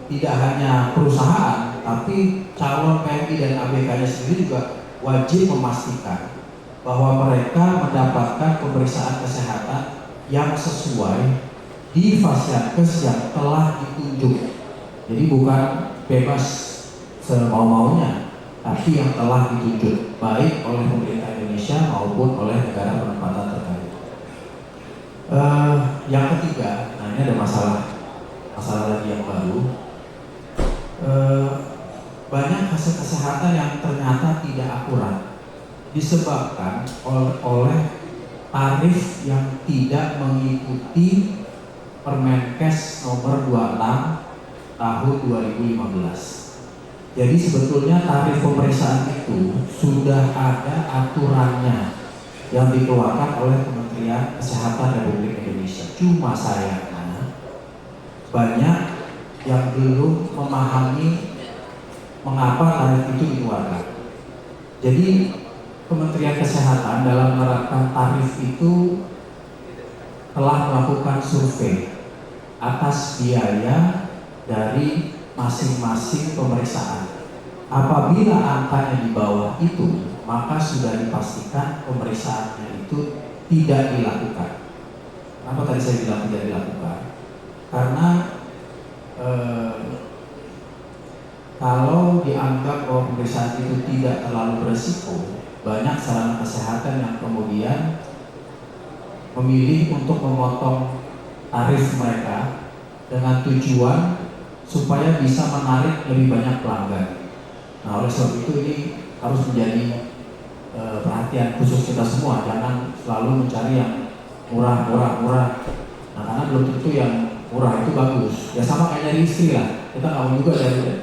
tidak hanya perusahaan, tapi calon PMI dan ABK-nya sendiri juga wajib memastikan bahwa mereka mendapatkan pemeriksaan kesehatan yang sesuai di Fasyankes yang telah ditunjuk. Jadi bukan bebas semau-maunya, tapi yang telah ditunjuk baik oleh pemerintah Indonesia maupun oleh negara penempatan terkait. Yang ketiga, nah ini ada masalah lagi yang baru. Banyak hasil kesehatan yang ternyata tidak akurat disebabkan oleh tarif yang tidak mengikuti Permenkes nomor 26 tahun 2015. Jadi sebetulnya tarif pemeriksaan itu sudah ada aturannya yang dikeluarkan oleh Kementerian Kesehatan Republik Indonesia. Cuma sayangnya banyak yang belum memahami mengapa tarif itu dikeluarkan. Jadi Kementerian Kesehatan dalam menerapkan tarif itu telah melakukan survei atas biaya dari masing-masing pemeriksaan. Apabila angkanya di bawah itu, maka sudah dipastikan pemeriksaannya itu tidak dilakukan. Kenapa tadi saya bilang tidak dilakukan? Karena kalau dianggap bahwa pemeriksaan itu tidak terlalu beresiko, banyak sarana kesehatan yang kemudian memilih untuk memotong tarif mereka dengan tujuan supaya bisa menarik lebih banyak pelanggan. Nah, oleh sebab itu ini harus menjadi perhatian khusus kita semua, jangan selalu mencari yang murah. Nah, karena belum tentu yang murah itu bagus. Ya sama kayak dari istri lah, kita nggak mau juga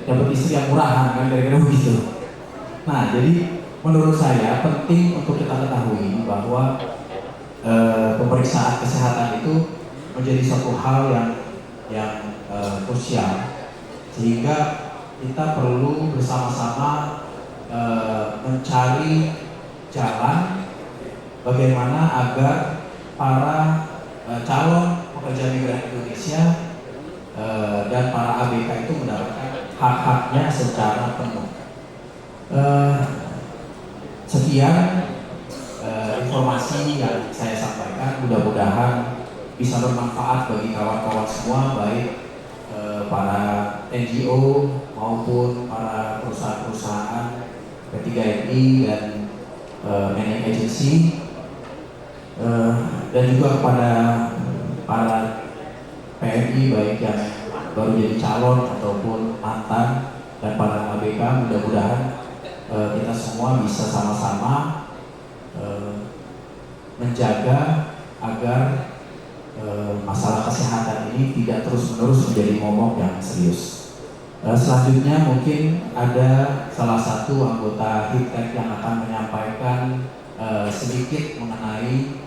dapat istri yang murahan kan, kira-kira begitu. Nah, jadi menurut saya penting untuk kita ketahui bahwa pemeriksaan kesehatan itu menjadi satu hal yang krusial, sehingga kita perlu bersama-sama mencari jalan bagaimana agar para calon pekerja migran Indonesia dan para ABK itu mendapatkan hak-haknya secara penuh. Sekian informasi yang saya sampaikan, mudah-mudahan bisa bermanfaat bagi kawan-kawan semua, baik para NGO maupun para perusahaan-perusahaan P3MI dan managing agency, dan juga kepada para PMI baik yang baru jadi calon ataupun mantan dan para ABK. Mudah-mudahan kita semua bisa sama-sama menjaga agar masalah kesehatan ini tidak terus-menerus menjadi momok yang serius. Selanjutnya mungkin ada salah satu anggota HIPTEK yang akan menyampaikan sedikit mengenai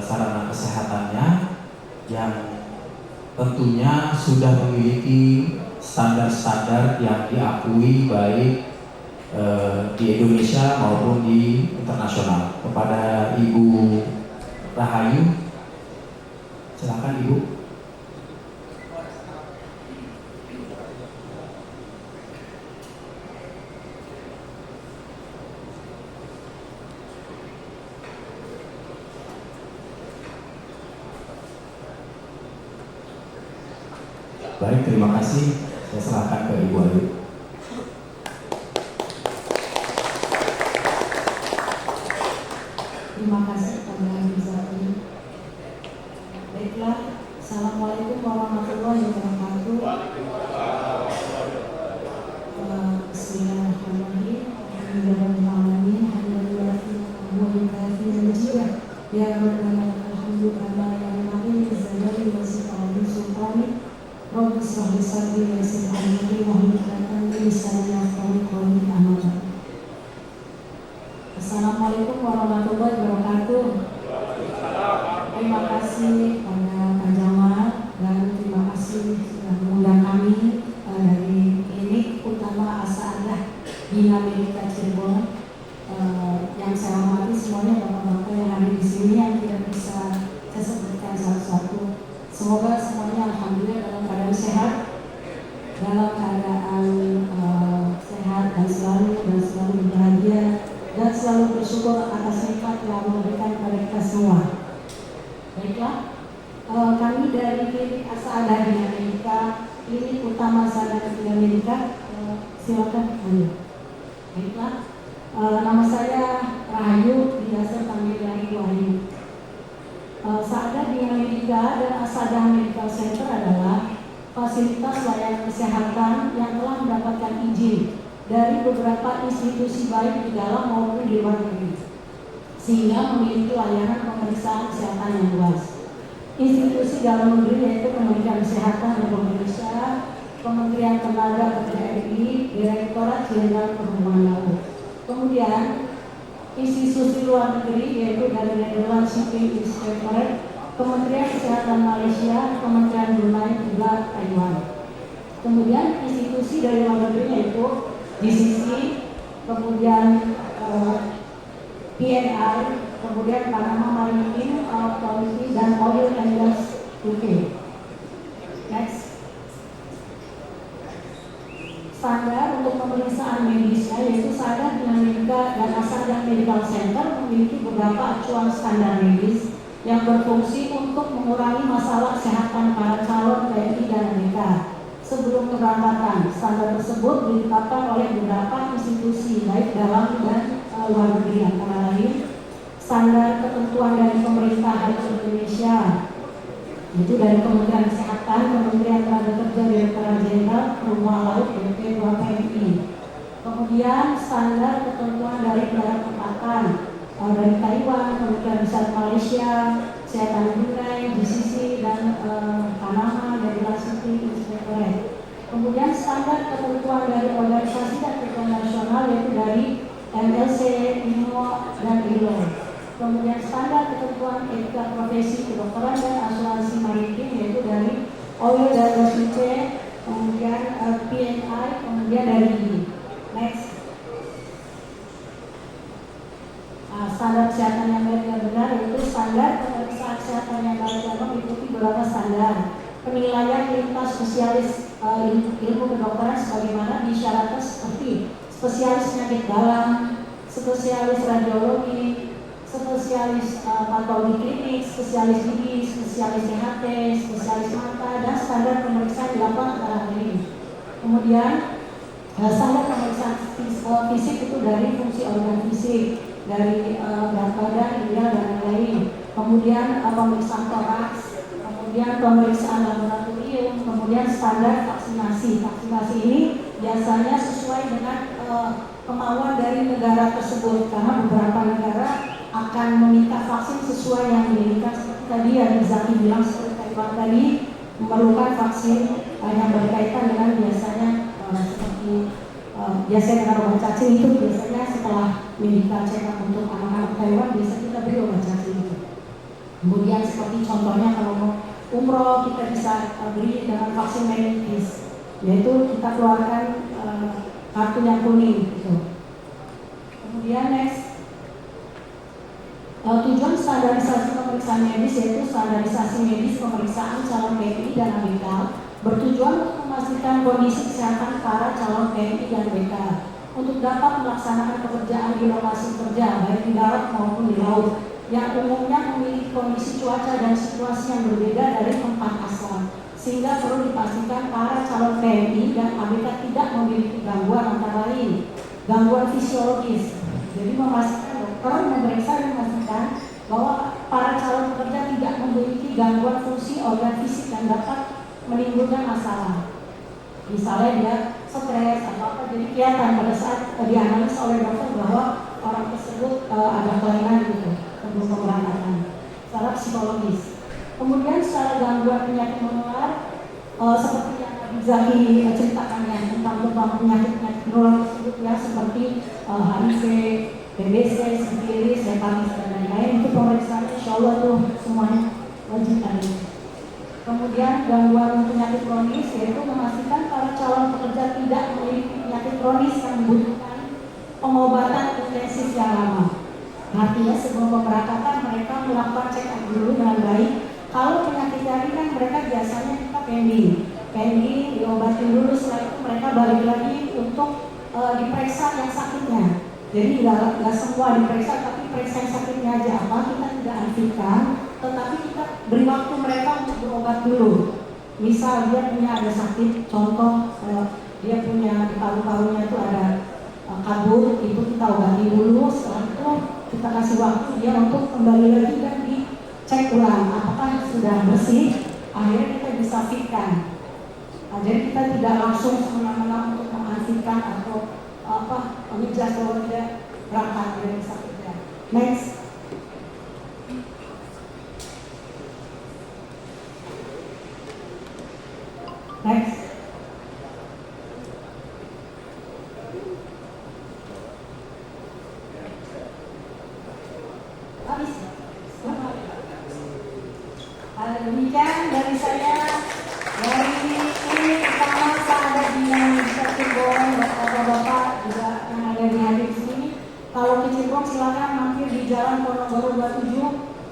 sarana kesehatannya yang tentunya sudah memiliki standar-standar yang diakui baik di Indonesia maupun di internasional. Kepada Ibu Rahayu, silakan Ibu. Baik, terima kasih. Saya serahkan ke Ibu Ayu. Terima kasih kepada Ibu Zaki. Baiklah, Assalamualaikum warahmatullahi wabarakatuh. Bismillahirrahmanirrahim. Alhamdulillahirrahmanirrahim. Alhamdulillahirrahmanirrahim. Ya Rabbana alhamdulillah ya Rabbil Zalali wa Sifati Sultani. Rabbi shrah li sadri wa yassir li amri wahlul 'uqdatam min lisani yafqahu qawli. Assalamualaikum warahmatullahi wabarakatuh. Terima kasih pada Pak Jamal dan terima kasih sudah mengundang kami dari klinik utama As-Sa'adah Bina Medika Cirebon. Yang saya hormati semuanya bapak-bapak yang hadir di sini yang tidak bisa saya sebutkan satu-satu. Semoga semuanya alhamdulillah dalam keadaan sehat, sehat dan selalu berbahagia dan selalu bersyukur atas nikmat yang Allah berikan kepada kita semua. Baiklah, kami dari klinik As-Sa'adah Bina Medika, klinik utama As-Sa'adah Bina Medika, silakan. Baiklah, nama saya Rahayu, biasa panggil lagi Wahyu. As-Sa'adah Bina Medika dan As-Sa'adah Medical Center adalah fasilitas layanan kesehatan yang telah mendapatkan izin dari beberapa institusi baik di dalam maupun di luar negeri, sehingga memiliki layanan pemeriksaan kesehatan yang luas. Institusi dalam negeri yaitu Kementerian Kesehatan Republik Indonesia, Kementerian Tenaga Kerja RI, Direktorat Jenderal Perhubungan Laut. Kemudian institusi luar negeri yaitu dari Netherlands Shipping Inspectorate, Kementerian Kesehatan Malaysia, Kementerian Brunei, juga Taiwan. Kemudian institusi dari luar negeri yaitu GCC, kemudian PNR, kemudian Panama Maritime Authority dan Oil and Gas UK. Next. Standar untuk pemeriksaan medisnya yaitu As-Sa'adah Bina Medika dan As-Sa'adah Medical Center memiliki beberapa acuan standar medis yang berfungsi untuk mengurangi masalah kesehatan para calon TNI dan ABK. Sebelum keberangkatan, standar tersebut ditetapkan oleh beberapa institusi baik dalam dan luar negeri, antara lain standar ketentuan dari pemerintah Indonesia, itu dari Kementerian Kesehatan, Kementerian Tenaga Kerja, Direktorat Jenderal Perhubungan Laut, BP 2 PMI. Kemudian standar ketentuan dari negara tempatan dari Taiwan, Kementerian Kesehatan Malaysia, Kesehatan Brunei, GCC dan Panama dari Shipping Inspectorate. Kemudian standar ketentuan dari organisasi dan ketentuan nasional yaitu dari MLC, IMO dan ILO. Kemudian standar ketentuan etika profesi kedokteran dan asuransi maritim yaitu dari Oil dan Gas UK, kemudian PNR ilmu kedokteran sebagaimana disyaratkan seperti spesialis penyakit dalam, spesialis radiologi, spesialis patologi klinik, spesialis gigi, spesialis THT, spesialis mata, dan standar pemeriksaan dilakukan antara ini. Kemudian standar pemeriksaan fisik itu dari fungsi organ fisik, dari berat badan, ideal, dan lain-lain. Kemudian pemeriksaan toraks, kemudian pemeriksaan laboratorium, kemudian standar vaksinasi. Vaksinasi ini biasanya sesuai dengan kemauan dari negara tersebut, karena beberapa negara akan meminta vaksin sesuai yang diinginkan. Seperti tadi yang Zaki bilang, seperti Taiwan tadi memerlukan vaksin yang berkaitan dengan biasanya seperti biasanya dengan obat cacing itu biasanya setelah medical check up untuk anak-anak Taiwan biasa kita beri obat cacing itu. Kemudian seperti contohnya kalau mau umroh kita bisa beri dengan vaksin meningitis, yaitu kita keluarkan kartu yang kuning gitu. Kemudian next, tujuan standarisasi pemeriksaan medis yaitu standarisasi medis pemeriksaan calon PMI dan ABK bertujuan untuk memastikan kondisi kesehatan para calon PMI dan ABK untuk dapat melaksanakan pekerjaan di lokasi kerja baik di darat maupun di laut yang umumnya memiliki kondisi cuaca dan situasi yang berbeda dari tempat asal, sehingga perlu dipastikan para calon PMI dan ABK tidak memiliki gangguan antara lain gangguan fisiologis. Jadi memastikan dokter memeriksa dan memastikan bahwa para calon pekerja tidak memiliki gangguan fungsi organ fisik yang dapat menimbulkan masalah. Misalnya dia stres atau apa, jadi kelihatan pada saat dianalisa oleh dokter bahwa orang tersebut ada kelainan gitu sebelum pemberangkatan secara psikologis. Kemudian secara gangguan penyakit menular seperti yang Zaki ceritakan ya, tentang penyakit menular tersebut ya, seperti HIV, TBC, sifilis, hepatitis dan lain-lain, itu pemeriksaan insya Allah tuh semuanya wajib ada. Kemudian gangguan penyakit kronis yaitu memastikan para calon pekerja tidak memiliki penyakit kronis yang membutuhkan pengobatan intensif yang lama. Artinya sebelum pemberangkatan mereka melakukan check up dulu dengan baik. Kalau penyakit ringan mereka biasanya kita pending, diobatin dulu, setelah itu mereka balik lagi untuk diperiksa yang sakitnya. Jadi nggak semua diperiksa, tapi periksa yang sakitnya aja apa kita tidak aktifkan, tetapi kita beri waktu mereka untuk berobat dulu. Misal dia punya ada sakit, contoh dia punya di paru-parunya itu ada kabut, itu kita obati dulu. Setelah itu kita kasih waktu dia untuk kembali lagi dan dicek ulang apakah sudah bersih. Akhirnya kita bisa fitkan. Jadi kita tidak langsung semena-mena untuk mengasihkan atau mengejar bahwa dia berangkat dari sakitnya. Next. Next. Habis. Demikian dari saya. Dari ini pertama saya ada di Cirebon, bapak-bapak juga yang ada di hadir di sini. Kalau di Cirebon silakan mampir di Jalan Ponorogo 27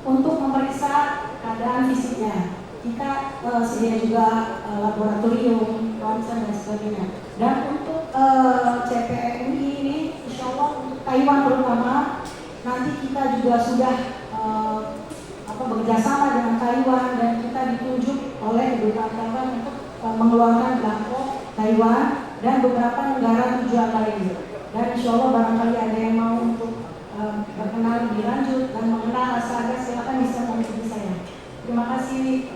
untuk memeriksa keadaan fisiknya. Kita sedia juga laboratorium, ronsen dan sebagainya. Dan untuk CPMI ini, insya Allah untuk Taiwan terutama, nanti kita juga sudah bekerjasama dengan Taiwan dan kita ditunjuk oleh kedutaan Taiwan untuk mengeluarkan belangko Taiwan dan beberapa negara tujuan lain. Dan insya Allah barangkali ada yang mau untuk berkenal lebih lanjut dan mengenal Asaga, silakan bisa menghubungi saya. Terima kasih.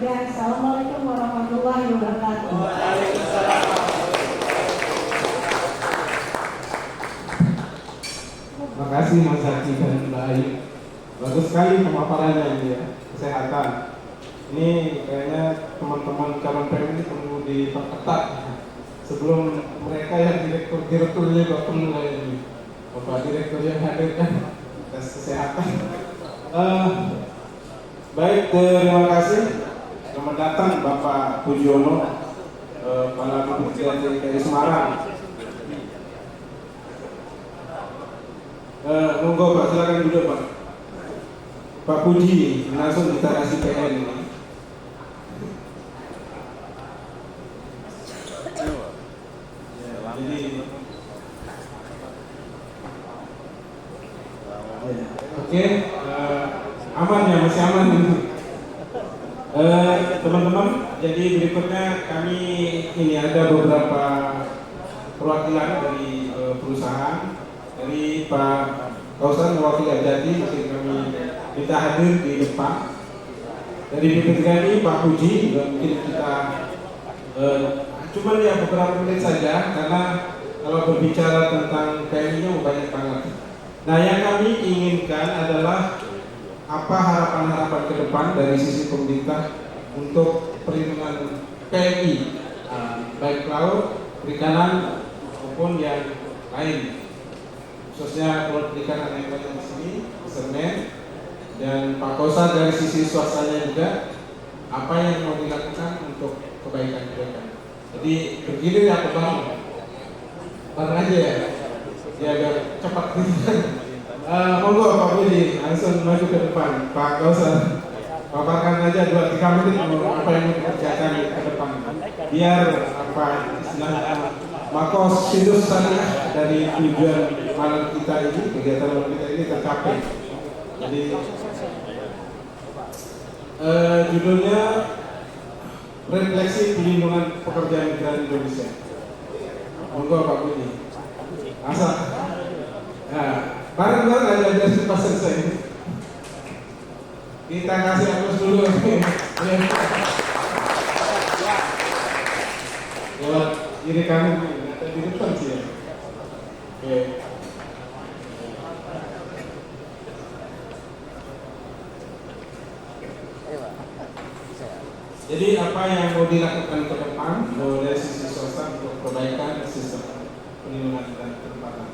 Assalamualaikum warahmatullahi wabarakatuh. Terima kasih Mas Zaki dan Mbak Ayu. Bagus sekali pemaparannya ini ya, kesehatan. Ini kayaknya teman-teman calon PMI perlu diperketat sebelum mereka yang direktur-direkturnya juga perlu ini. Bapak direktur yang hadir kan tes kesehatan. Baik, terima kasih. Selamat datang Bapak Pujiono, Kepala Kepolisian DKI Semarang. Monggo Pak, silakan duduk Pak. Pak Puji, langsung kita kasih PN ini. Oke, aman ya, masih aman ini. Teman-teman, jadi berikutnya kami ini ada beberapa perwakilan dari perusahaan, dari Pak Kausan mewakili Ajati, mungkin kami minta hadir di depan. Dari BP ini Pak Puji juga mungkin kita cuman ya beberapa menit saja, karena kalau berbicara tentang PMI-nya banyak banget. Nah, yang kami inginkan adalah apa harapan-harapan ke depan dari sisi pemerintah untuk perlindungan PMI, baik laut, perikanan maupun yang lain, khususnya perikanan yang banyak di sini, semen, dan Pak Kosa dari sisi swastanya juga, apa yang mau dilakukan untuk kebaikan mereka. Jadi begini ya Bang, bareng aja ya, biar cepat gitu. Monggo Pak Budi langsung maju ke depan. Pak Kosa, paparkan aja 2-3 menit apa yang mau dikerjakan ke depan, biar apa istilahnya makos sinus syariah dari tujuan malam kita ini, kegiatan malam kita ini tercapai. Jadi judulnya refleksi pelindungan pekerja migran Indonesia. Monggo Pak Budi. Asal. Nah, bareng-bareng aja biar cepat selesai. Kita kasih aplaus dulu. Buat diri kami di depan sih ya. Oke. Jadi apa yang mau dilakukan ke depan dari sisi swasta untuk perbaikan sistem perlindungan dan penempatan?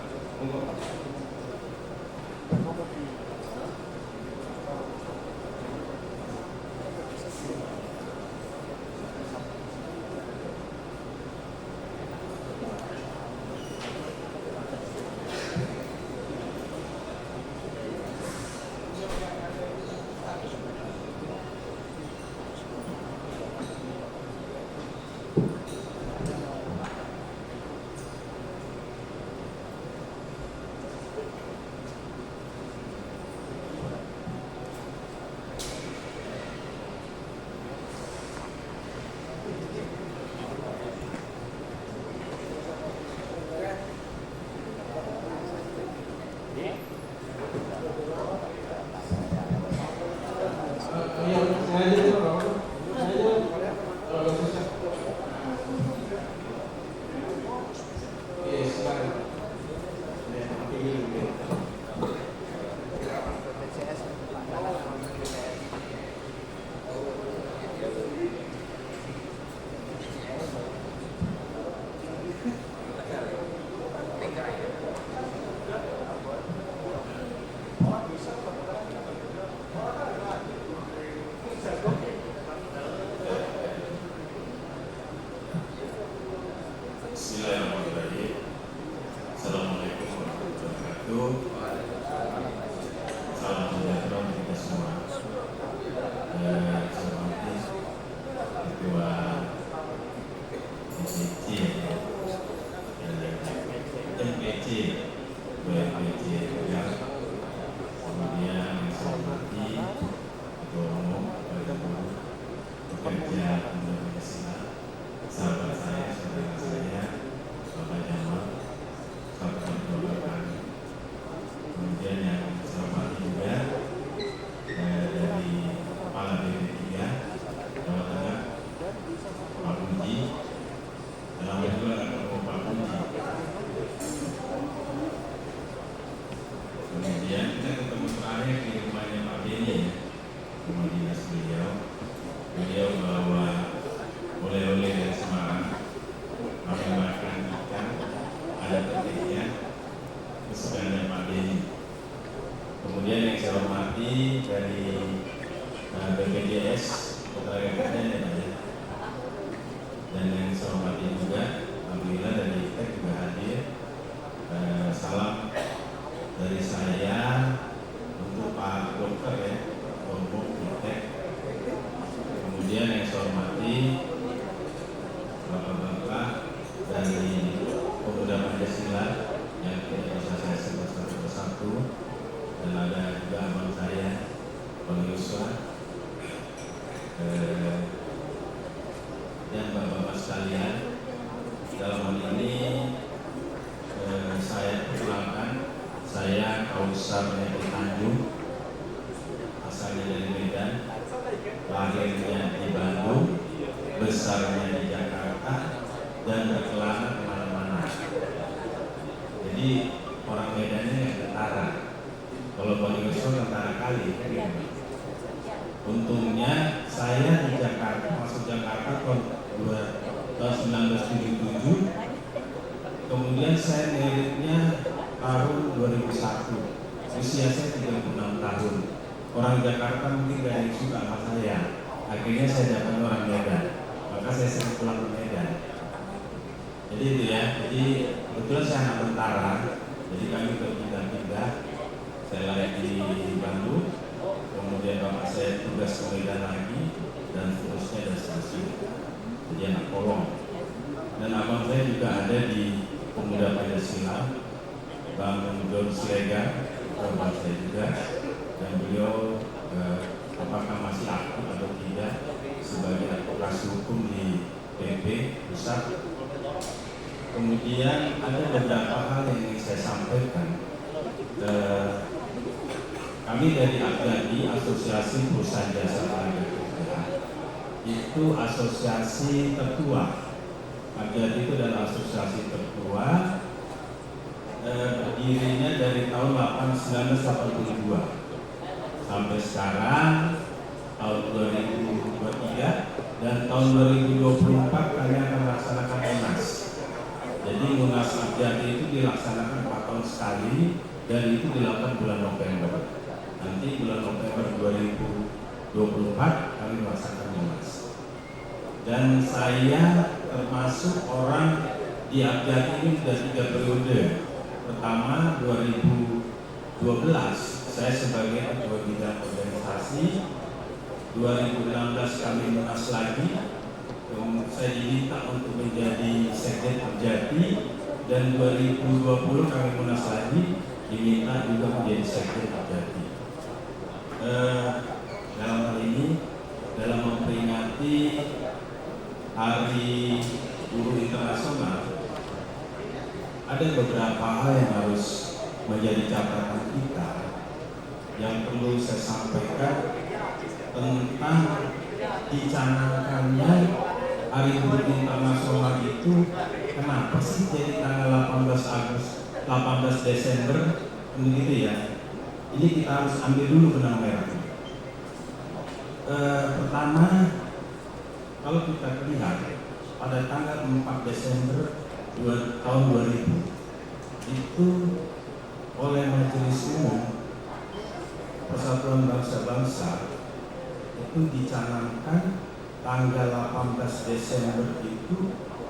Bismillahirrahmanirrahim. Assalamualaikum warahmatullahi wabarakatuh. Salam sejahtera untuk kita semua. Saya hormati Ketua MPC, BNPC juga. Kemudian saya hormati Ketua Umum Badan Buruh Pekerja Indonesia, sahabat saya, saudara saya, Bapak Jamal, sahabat Bapak. Kemudian yang saya hormati juga dari Kepala BP3 Jawa Tengah, Pak Puji. Dalam juga ketemu Pak Puji. Kemudian kita ketemu terakhir di rumahnya Pak Beni, rumah dinas beliau. Beliau bawa oleh-oleh dari Semarang, kami makan ikan, ada petiknya, kesukaannya Pak Beni. Kemudian yang saya hormati dari BPJS Kota Kabupaten dan yang saya hormati juga, alhamdulillah dari ITEK juga hadir. Salam dari saya untuk Pak Dokter ya, untuk ITEK. Kemudian yang saya hormati Bapak-bapak dari Pemuda Pancasila yang tidak bisa saya sebut satu persatu, dan ada juga Jadi orang Medannya yang tentara. Kalau Bang Yosua tentara kali. Untungnya saya di Jakarta, masuk Jakarta tahun 1977. Kemudian saya meritnya tahun 2001. Usia saya 36 tahun. Orang Jakarta mungkin gak ada yang suka sama saya. Akhirnya saya dapat orang Medan. Maka saya sering pulang ke Medan. Jadi itu ya. Jadi kebetulan saya anak tentara. Jadi kami berpindah-pindah. Saya lahir di Bandung, kemudian bapak saya tugas ke Medan lagi, dan seterusnya dan seterusnya. Jadi anak kolong. Dan abang saya juga ada di Pemuda Pancasila, Bang John Siregar, abang saya juga, dan beliau apakah masih aktif atau tidak sebagai advokasi hukum di PP Pusat. Kemudian ada beberapa hal yang ingin saya sampaikan. Kami dari APJADI, Asosiasi Perusahaan Jasa Tenaga Kerja, itu asosiasi tertua. APJADI itu adalah asosiasi tertua, berdirinya dari tahun 1982 sampai sekarang tahun 2023, dan tahun 2024 kami akan melaksanakan Munas. Jadi Munas APJADI itu dilaksanakan 4 tahun sekali, dan itu dilakukan bulan November. Nanti bulan November 2024 kami melaksanakan Munas. Dan saya termasuk orang di APJADI ini sudah 3 periode. Pertama 2012 saya sebagai ketua bidang organisasi. 2016 kami Munas lagi. Saya diminta untuk menjadi sekjen APJADI, dan 2020 kami Munas lagi, diminta juga menjadi sekjen APJADI. Dalam hal ini, dalam memperingati Hari Buruh Internasional, ada beberapa hal yang harus menjadi catatan kita yang perlu saya sampaikan tentang dicanangkannya Hari Buruh Internasional itu. Kenapa sih jadi tanggal 18 Desember begitu ya? Ini kita harus ambil dulu benang merahnya. Pertama, kalau kita lihat pada tanggal 4 Desember tahun 2000 itu oleh Majelis Umum Persatuan Bangsa-Bangsa itu dicanangkan tanggal 18 Desember itu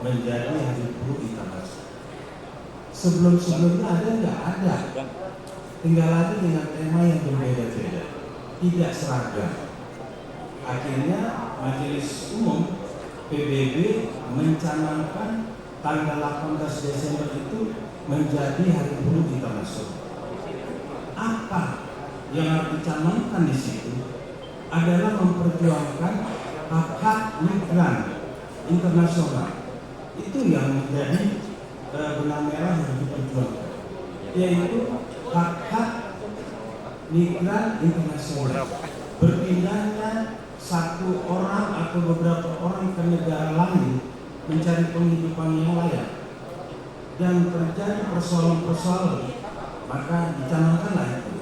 menjadi Hari Buruh Internasional. Sebelum-sebelumnya ada nggak ada? Tinggal lagi dengan tema yang berbeda-beda, tidak seragam. Akhirnya Majelis Umum PBB mencanangkan tanggal 18 Desember itu menjadi Hari Buruh Internasional. Apa yang harus dicanangkan di situ adalah memperjuangkan hak-hak migran internasional. Itu yang menjadi benang merah yang diperjuangkan, yaitu hak-hak migran internasional. Berpindahnya satu orang atau beberapa orang ke negara lain mencari penghidupan yang layak, dan terjadi persoalan-persoalan, maka dicanangkanlah itu.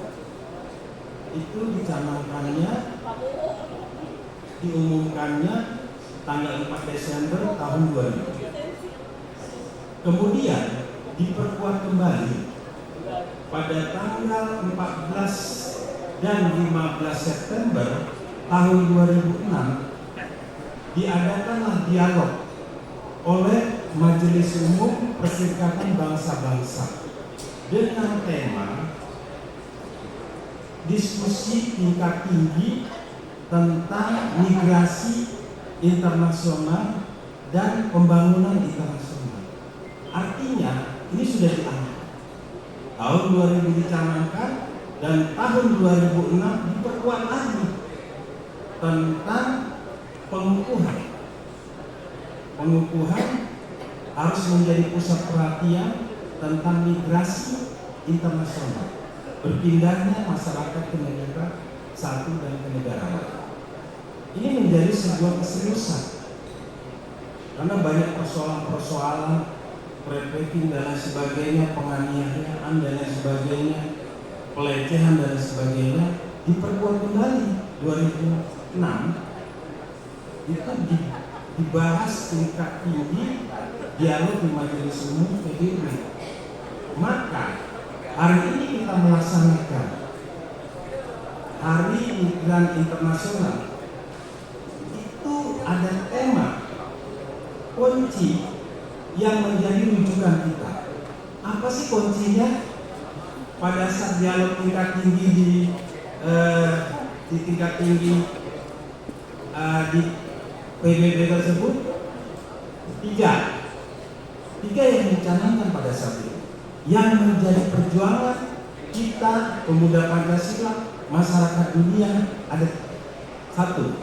Itu dicanangkannya, diumumkannya tanggal 4 Desember tahun 2000. Kemudian diperkuat kembali pada tanggal 14 dan 15 September tahun 2006 diadakanlah dialog oleh Majelis Umum Perserikatan Bangsa-Bangsa dengan tema diskusi tingkat tinggi tentang migrasi internasional dan pembangunan internasional. Artinya ini sudah diangkat. Tahun 2000 dicanangkan, dan tahun 2006 diperkuat lagi tentang pengukuhan. Pengukuhan harus menjadi pusat perhatian tentang migrasi internasional, berpindahnya masyarakat ke negara satu dan ke negara lain. Ini menjadi sebuah keseriusan karena banyak persoalan-persoalan trafficking dan lain sebagainya, penganiayaan dan lain sebagainya, pelecehan dan lain sebagainya diperkuat kembali 2006 itu dibahas tingkat tinggi dialog di Majelis Umum PBB. Maka hari ini kita melaksanakan Hari Migran Internasional. Itu ada tema kunci yang menjadi rujukan kita. Apa sih kuncinya? Pada saat dialog tingkat tinggi di tingkat tinggi di PBB tersebut, tiga yang dicanangkan pada saat itu, yang menjadi perjuangan kita pemuda Pancasila, masyarakat dunia ada satu.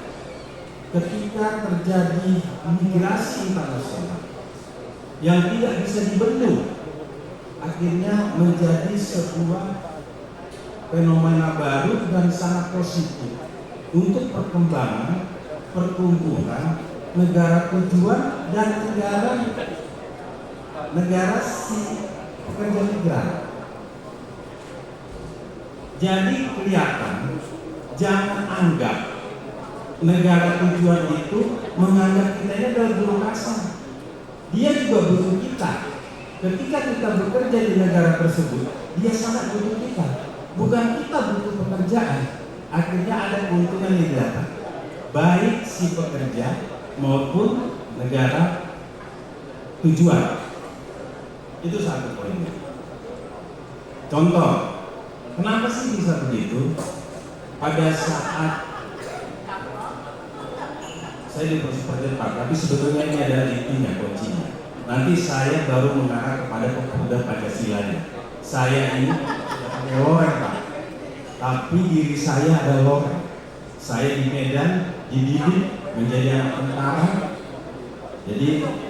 Ketika terjadi migrasi internasional yang tidak bisa dibendung, akhirnya menjadi sebuah fenomena baru dan sangat positif untuk perkembangan, pertumbuhan negara tujuan dan negara si pekerja migran. Jadi kelihatan, jangan anggap negara tujuan itu menganggap kita ini adalah buruh kasar. Dia juga butuh kita. Ketika kita bekerja di negara tersebut, dia sangat butuh kita. Bukan kita butuh pekerjaan. Akhirnya ada keuntungan yang didapat, baik si pekerja maupun negara tujuan. Itu satu poin. Contoh, kenapa sih bisa begitu? Pada saat saya diperseperti Pak, tapi sebetulnya ini adalah intinya, kuncinya. Nanti saya baru mengarah kepada pemuda Pancasilanya. Saya ini tidak loreng Pak, tapi diri saya ada loreng. Saya di Medan dididik menjadi anak tentara. Jadi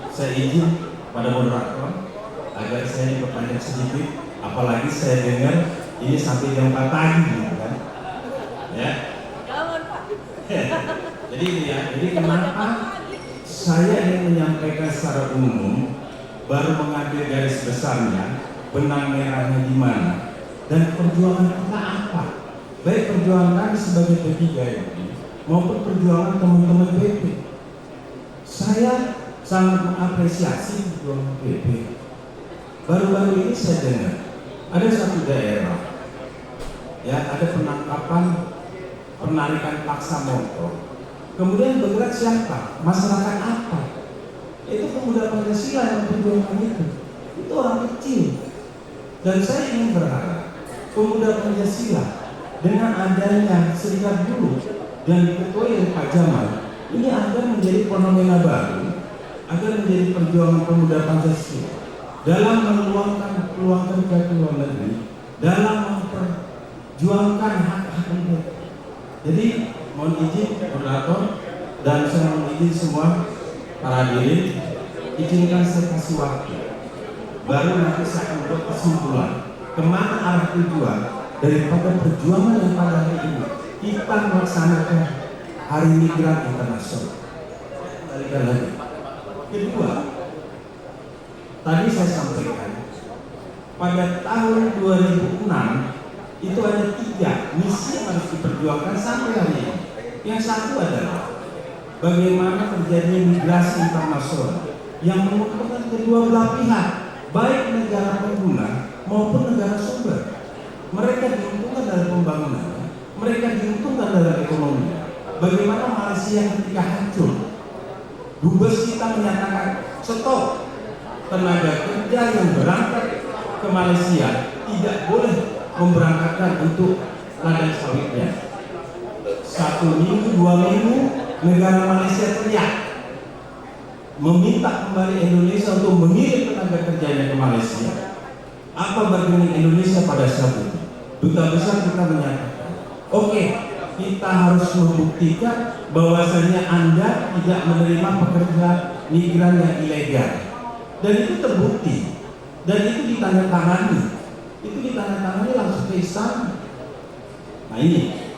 saya izin pada moderator agar saya diperpanjang sedikit, apalagi saya dengar ini sampai jam 4 pagi gitu kan. Ya. Jadi ya, jadi kenapa saya ingin menyampaikan secara umum, baru mengambil garis besarnya, benang merahnya di mana, dan perjuangan kita apa? Baik perjuangan kami sebagai P3MI maupun perjuangan teman-teman PP. Saya sangat mengapresiasi perjuangan PP. Baru-baru ini saya dengar ada satu daerah, ya ada penangkapan, penarikan paksa motor. Kemudian bergerak siapa? Masyarakat apa? Itu pemuda Pancasila yang memperjuangkan itu. Itu orang kecil. Dan saya ingin berharap pemuda Pancasila dengan adanya Serikat Buruh dan diketuai oleh Pak Jamal ini agar menjadi fenomena baru, agar menjadi perjuangan pemuda Pancasila dalam meluangkan peluang kerja ke luar negeri, dalam memperjuangkan hak-hak mereka. Jadi mohon izin moderator dan saya mohon izin semua para hadirin, izinkan saya kasih waktu. Baru nanti saya akan buat kesimpulan kemana arah tujuan daripada perjuangan yang pada hari ini kita melaksanakan Hari Migran Internasional. Kembalikan lagi. Kedua, tadi saya sampaikan pada tahun 2006 itu ada 3 misi yang harus diperjuangkan sampai hari ini. Yang satu adalah bagaimana terjadinya migrasi internasional yang menguntungkan kedua belah pihak, baik negara pengguna maupun negara sumber. Mereka diuntungkan dalam pembangunan, mereka diuntungkan dalam ekonomi. Bagaimana Malaysia ketika hancur, Dubes kita menyatakan stop, tenaga kerja yang berangkat ke Malaysia tidak boleh memberangkatkan untuk ladang sawitnya. 1 minggu, 2 minggu negara Malaysia teriak meminta kembali Indonesia untuk mengirim tenaga kerjanya ke Malaysia. Apa bargaining Indonesia pada saat itu? Duta besar kita menyatakan, oke, kita harus membuktikan bahwasanya Anda tidak menerima pekerja migran yang ilegal. Dan itu terbukti. Dan itu ditandatangani. Itu ditandatangani langsung ke istana. Nah ini,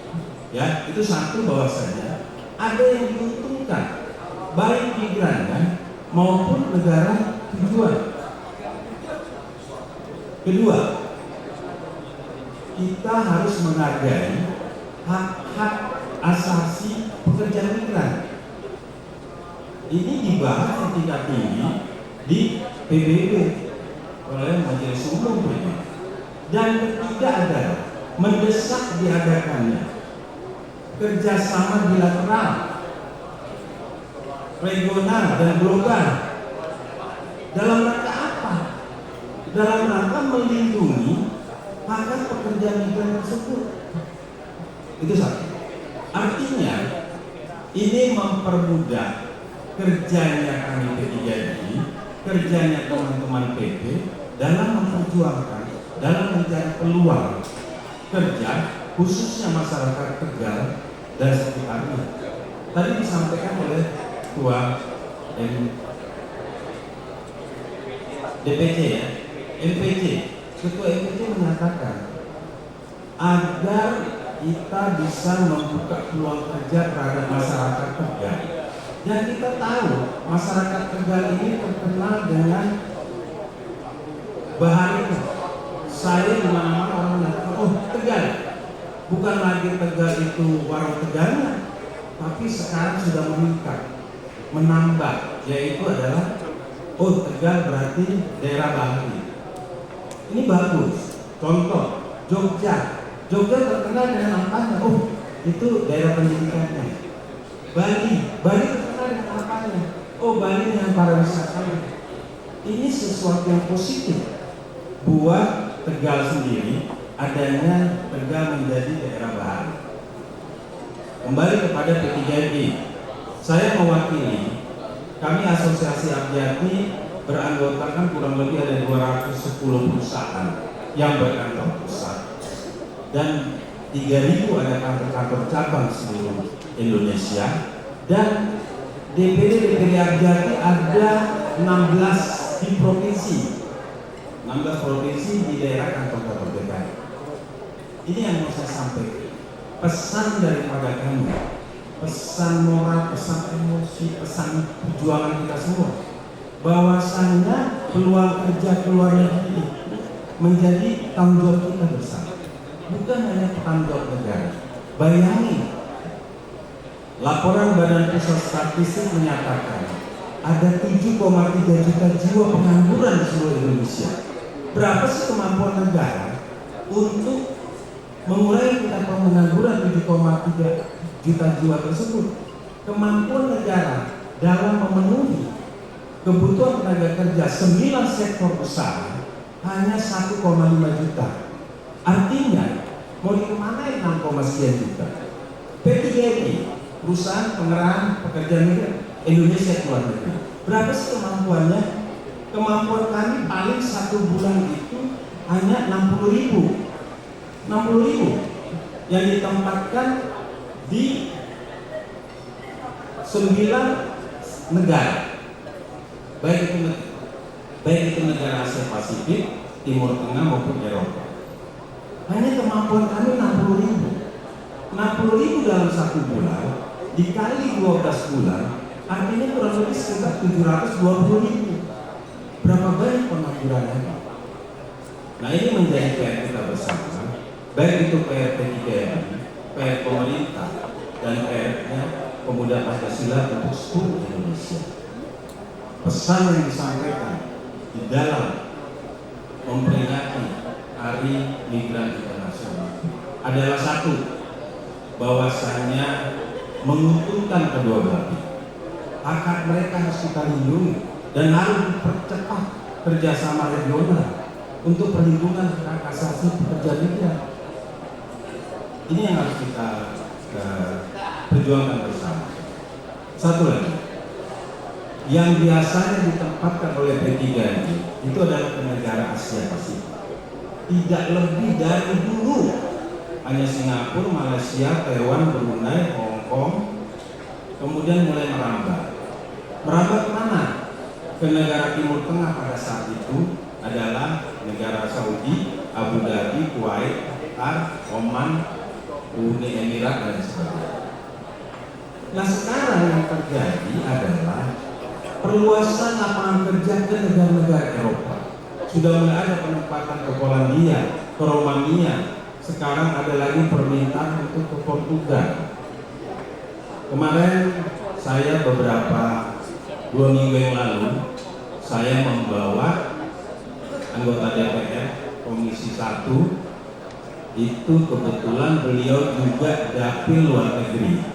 ya itu satu bahwasanya ada yang diuntungkan, baik migrannya maupun negara tujuan. Kedua, kita harus menghargai hak-hak asasi pekerja migran. Ini dibahas di tingkat tinggi di PBB oleh Majelis Umum PBB. Dan ketiga adalah mendesak diadakannya kerjasama bilateral, regional dan global. Dalam rangka apa? Dalam rangka melindungi hak pekerja migran tersebut. Itu satu. Artinya ini mempermudah kerjanya kami P3I, kerjanya teman-teman PP dalam memperjuangkan, dalam mencari peluang kerja khususnya masyarakat Tegal dan sekitarnya. Tadi disampaikan oleh Ketua DPC ya, MPC. Ketua MPC menyatakan agar kita bisa membuka peluang kerja terhadap masyarakat Tegal. Dan kita tahu masyarakat Tegal ini terkenal dengan bahaya. Saya di mana-mana orang mengatakan, oh Tegal, bukan lagi Tegal itu warung Tegalnya, tapi sekarang sudah meningkat, menambah, yaitu adalah oh Tegal berarti daerah bahari. Ini bagus. Contoh Jogja terkenal dengan apanya? Oh itu daerah pendidikannya. Bali terkenal dengan apanya? Oh Bali dengan para wisatawan. Ini sesuatu yang positif buat Tegal sendiri, adanya Tegal menjadi daerah bahari. Kembali kepada P3I, saya mewakili, kami Asosiasi Abjati beranggotakan kurang lebih ada 210 perusahaan yang berkantor pusat dan 3.000 ada kantor-kantor cabang seluruh Indonesia, dan DPD Abjati ada 16 di provinsi, 16 provinsi di daerah kantor-kantor DPR. Ini yang mau saya sampaikan. Pesan daripada kami, pesan moral, pesan emosi, pesan perjuangan kita semua, bahwasannya peluang kerja keluar negeri menjadi tanggung jawab kita bersama, bukan hanya tanggung jawab negara. Bayangin, laporan Badan Pusat Statistik menyatakan ada 7,3 juta jiwa pengangguran di seluruh Indonesia. Berapa sih kemampuan negara untuk mengurangi tingkat pengangguran 7,3 juta jiwa tersebut? Kemampuan negara dalam memenuhi kebutuhan tenaga kerja 9 sektor usaha hanya 1,5 juta. Artinya mau dikemanain 6, sekian juta? P3I, perusahaan pengerahan pekerja migran Indonesia keluar negeri, berapa sih kemampuannya? Kemampuan kami paling 1 bulan itu hanya 60.000 yang ditempatkan di 9 negara, baik itu negara Asia Pasifik, Timur Tengah maupun Eropa. Hanya kemampuan kami 60.000 dalam 1 bulan dikali 12 bulan, artinya kurang lebih sekitar 720.000. Berapa banyak penganggurannya? Nah ini menjadi PR kita bersama, baik itu PR P3I, PR pemerintah, dan PR-nya Pemuda Pancasila untuk seluruh Indonesia. Pesan yang disampaikan di dalam memperingati Hari Migran Internasional adalah satu, bahwasannya menguntungkan kedua belah pihak. Hak mereka harus kita lindungi dan harus dipercepat kerjasama regional untuk perlindungan hak asasi pekerja migran. Ini yang harus kita perjuangkan bersama. Satu lagi, yang biasanya ditempatkan oleh P3I itu adalah negara Asia Pasifik. Tidak lebih dari dulu hanya Singapura, Malaysia, Taiwan, Brunei, Hong Kong, kemudian mulai merambah kemana? Ke negara Timur Tengah pada saat itu adalah negara Saudi, Abu Dhabi, Kuwait, Qatar, Oman, Uni Emirat dan sebagainya. Nah sekarang yang terjadi adalah perluasan lapangan kerja ke negara-negara Eropa. sudah mulai ada penempatan ke Polandia, ke Romania. Sekarang ada lagi permintaan untuk ke Portugal. Kemarin saya beberapa 2 minggu yang lalu saya membawa anggota DPR Komisi 1, itu kebetulan beliau juga dapil luar negeri.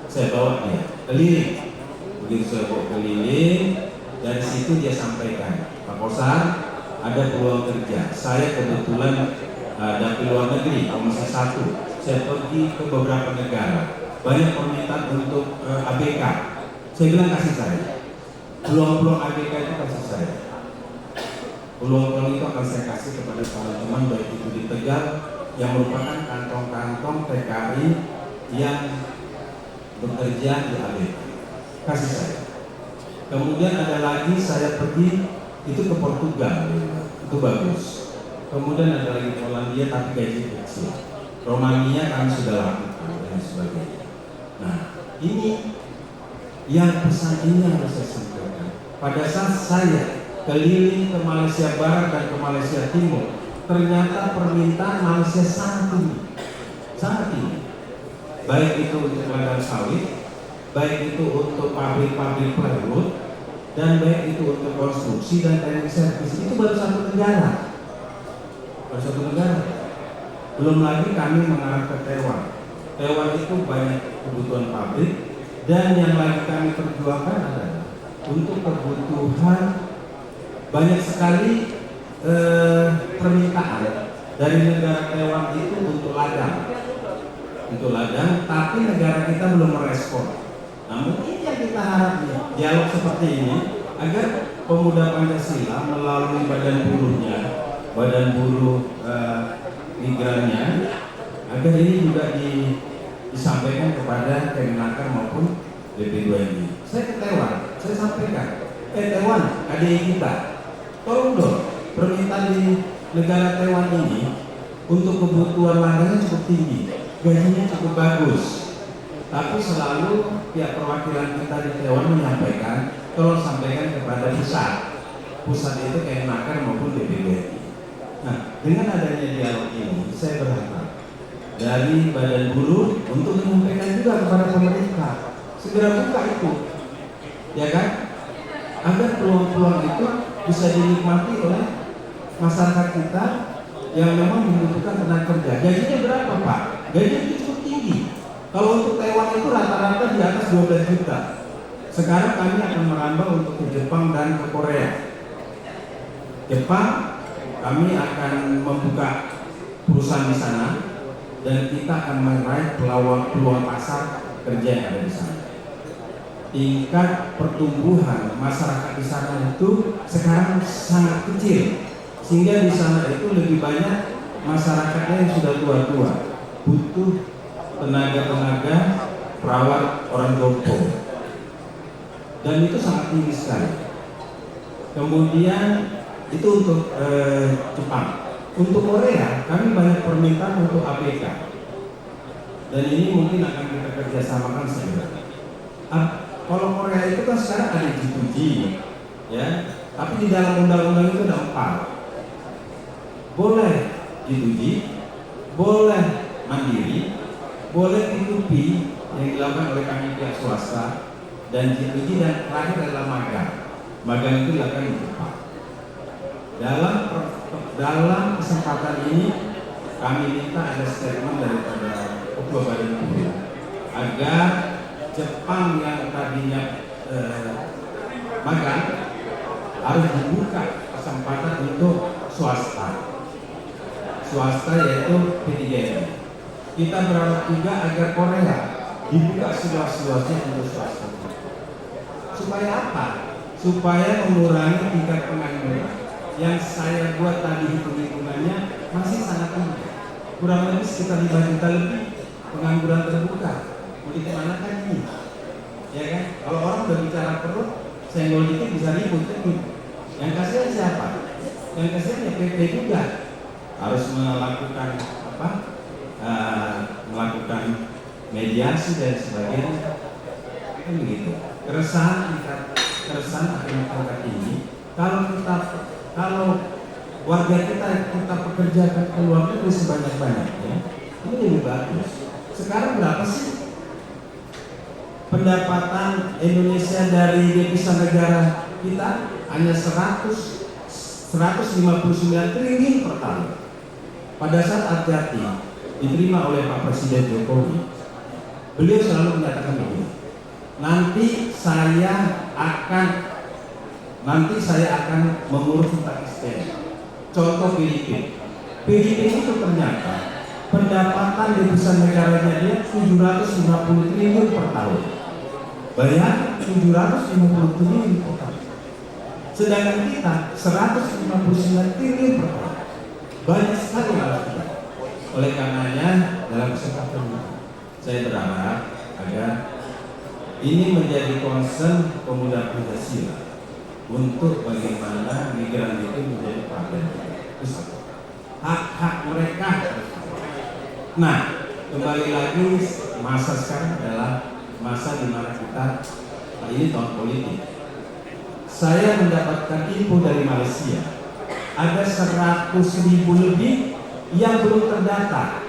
Saya bawa dia keliling. Begitu saya bawa keliling, dari situ dia sampaikan, Pak Kosan, ada peluang kerja. Saya kebetulan dapil luar negeri Komisi 1. Saya pergi ke beberapa negara. Banyak permintaan untuk ABK. Saya bilang kasih saya. Peluang-peluang ABK itu kasih saya. Peluang-peluang itu akan saya kasih kepada teman-teman baik itu di Tegal yang merupakan kantong-kantong TKI yang bekerja di ABK. Kasih saya. Kemudian ada lagi saya pergi itu ke Portugal, itu bagus. Kemudian ada lagi Polandia tapi gaji kecil. Romania kami sudah lakukan dan sebagainya. Nah, ini yang pesan ini yang harus saya sampaikan. Pada saat saya keliling ke Malaysia Barat dan ke Malaysia Timur, ternyata permintaan Malaysia sangat tinggi, sangat tinggi. Baik itu untuk ladang sawit, baik itu untuk pabrik-pabrik plywood, dan baik itu untuk konstruksi dan teknik servis. Itu baru satu negara, belum lagi kami mengarah ke Taiwan. Taiwan itu banyak kebutuhan pabrik, dan yang lagi kami perjuangkan adalah untuk kebutuhan banyak sekali permintaan dari negara Taiwan itu untuk ladang, tapi negara kita belum merespon. Namun ini yang kita harapkan, dialog seperti ini agar pemuda Pancasila melalui badan buruhnya, badan buruh migrannya, agar ini juga disampaikan kepada Kemenaker maupun BP2MI. Saya ke Taiwan, saya sampaikan, Taiwan, adik kita, tolong dong, permintaan di negara Taiwan ini untuk kebutuhan ladangnya cukup tinggi, gajinya cukup bagus. Tapi selalu pihak perwakilan kita di Taiwan menyampaikan, tolong sampaikan kepada pusat. Pusat itu Kemenaker maupun BP2MI. Nah, dengan adanya dialog ini, saya berharap dari badan buruh untuk menyampaikan juga kepada pemerintah segera buka itu, ya kan, agar peluang-peluang itu bisa dinikmati oleh masyarakat kita yang memang membutuhkan tenaga kerja. Gajinya berapa, Pak? Gajinya itu cukup tinggi. Kalau untuk Taiwan itu rata-rata di atas 12 juta. Sekarang kami akan merambah untuk ke Jepang dan ke Korea. Jepang, kami akan membuka perusahaan di sana, dan kita akan meraih peluang pasar kerja yang ada di sana. Tingkat pertumbuhan masyarakat di sana itu sekarang sangat kecil, sehingga di sana itu lebih banyak masyarakatnya yang sudah tua-tua, butuh tenaga-tenaga perawat orang jompo, dan itu sangat tinggi sekali. Kemudian itu untuk Jepang. Untuk Korea, kami banyak permintaan untuk ABK, dan ini mungkin akan kita kerjasamakan segera. Kalau Korea itu kan sekarang ada G2G, ya, tapi di dalam undang-undang itu ada 4. Boleh G2G, boleh mandiri, boleh P2P yang dilakukan oleh kami pihak swasta, dan G2G, dan terakhir adalah magang. Magang itu dilakukan di Jepang. Dalam kesempatan ini kami minta ada statement daripada Ketua Badan Buruh agar Jepang yang tadinya magang harus dibuka kesempatan untuk swasta yaitu P3MI. Kita berharap juga agar Korea dibuka seluas-luasnya untuk swasta. Supaya apa? Supaya mengurangi tingkat pengangguran yang saya buat tadi hitung-hitungannya masih sangat tinggi, kurang lebih sekitar 5 juta lebih pengangguran terbuka. Mau kemana kan ini? Ya kan? Kalau orang udah bicara perut, senggol dikit bisa ribut kan? Yang kasihan siapa? Yang kasihan ya PP juga harus melakukan melakukan mediasi dan sebagainya, kan begitu. Keresahan akan tingkat ini kalau warga kita pekerjakan ke luar negeri sebanyak-banyaknya, ini lebih bagus. Sekarang berapa sih pendapatan Indonesia dari devisa negara kita? Hanya 159 triliun per tahun. Pada saat hati-hati diterima oleh Pak Presiden Jokowi, beliau selalu menyatakan begini, nanti saya akan mengurus tentang SDM. Contoh Filipina itu ternyata pendapatan devisa negaranya dia 750 triliun per tahun. Bayangkan 750 triliun per tahun. Sedangkan kita 159 triliun per tahun. Banyak sekali harus kita. Oleh karenanya dalam kesempatan ini saya berharap agar ini menjadi concern pemuda Pancasila untuk bagaimana migran itu menjadi partner hak-hak mereka. Nah, kembali lagi masa sekarang adalah masa di mana kita ini tahun politik. Saya mendapatkan info dari Malaysia, ada 100.000 lebih yang belum terdata.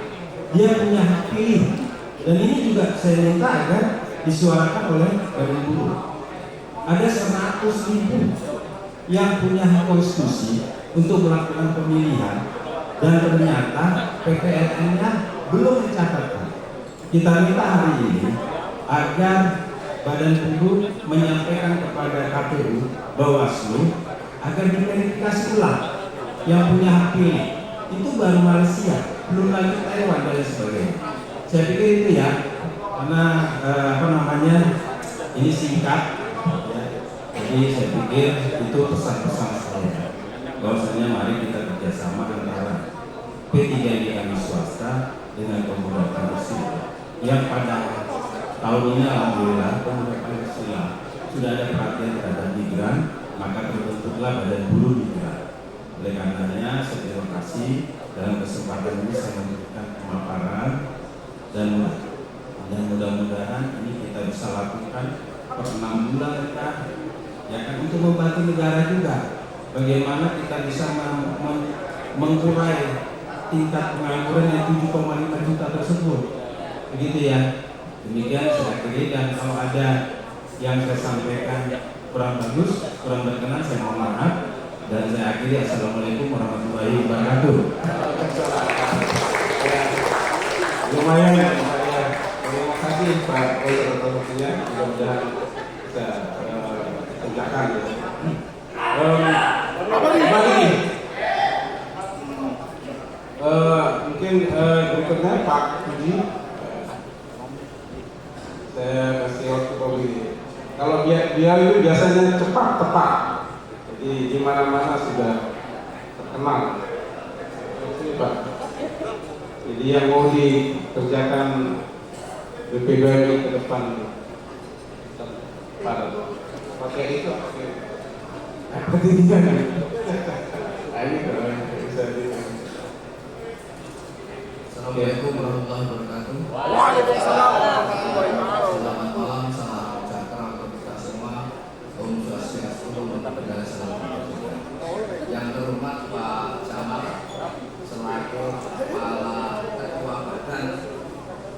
Dia punya hak pilih, dan ini juga saya minta agar disuarakan oleh Badan Buruh. Ada 100.000 yang punya hak konstitusi untuk melakukan pemilihan, dan ternyata PPLN-nya belum dicatatkan. Kita minta hari ini agar Badan Buruh menyampaikan kepada KPU, Bawaslu, agar diverifikasi ulang yang punya hak pilih. Itu baru Malaysia, belum lagi Taiwan dan sebagainya. Saya pikir itu ya, karena ini singkat. Jadi saya pikir itu pesan-pesan saya. Bahwasanya mari kita kerjasama antara P3 kami swasta dengan pemuda Pancasila. Yang pada tahun ini alhamdulillah pemuda Pancasila sudah ada perhatian terhadap migran, maka terbentuklah Badan Buruh Migran. Oleh karenanya saya terima kasih dalam kesempatan ini saya memberikan pemaparan dan mudah-mudahan ini kita bisa lakukan per 6 bulan ya kan, untuk membantu negara juga. Bagaimana kita bisa mengurai tingkat pengangguran yang 7,5 juta tersebut, begitu ya. Demikian saya kira, dan kalau ada yang saya sampaikan kurang bagus, kurang berkenan, saya mohon maaf. Dan saya akhiri, assalamualaikum warahmatullahi wabarakatuh. Lumayan. Terima kasih Pak Wakil. Mudah-mudahan bisa kerjakan ya. Mungkin berikutnya Pak Budi, saya kasih waktu Pak Budi. Kalau dia itu biasanya cepat tepat, jadi di mana-mana sudah terkenal. Ini Pak. Jadi yang mau dikerjakan BPBMI ke depan pakai itu pendidikan. Ini kalau bisa Assalamualaikum warahmatullahi wabarakatuh. Waalaikumsalam warahmatullahi wabarakatuh. Selamat malam, salam sejahtera untuk kita semua. Om Swastiastu, Namo Buddhaya, salam kebajikan. Yang terhormat Pak Camat selaku Kepala Ketua Badan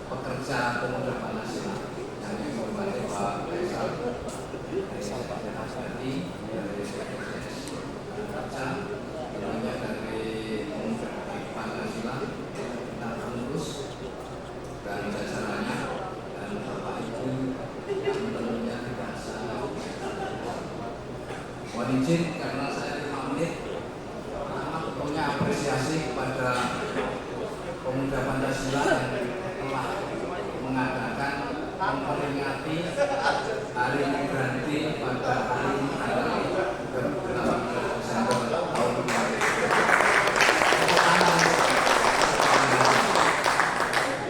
Pekerja Pemuda Pancasila, yang dihormati Pak Faisal dari Kerja, tentunya dari Pemuda Pancasila, pengurus dan jajarannya, dan Bapak Ibu yang tentunya tidak saya mohon izin karena saya 5 menit. Pertama tentunya apresiasi kepada Pemuda Pancasila yang telah mengadakan memperingati Hari Migranti pada hari ini tanggal 18 Desember tahun 2020.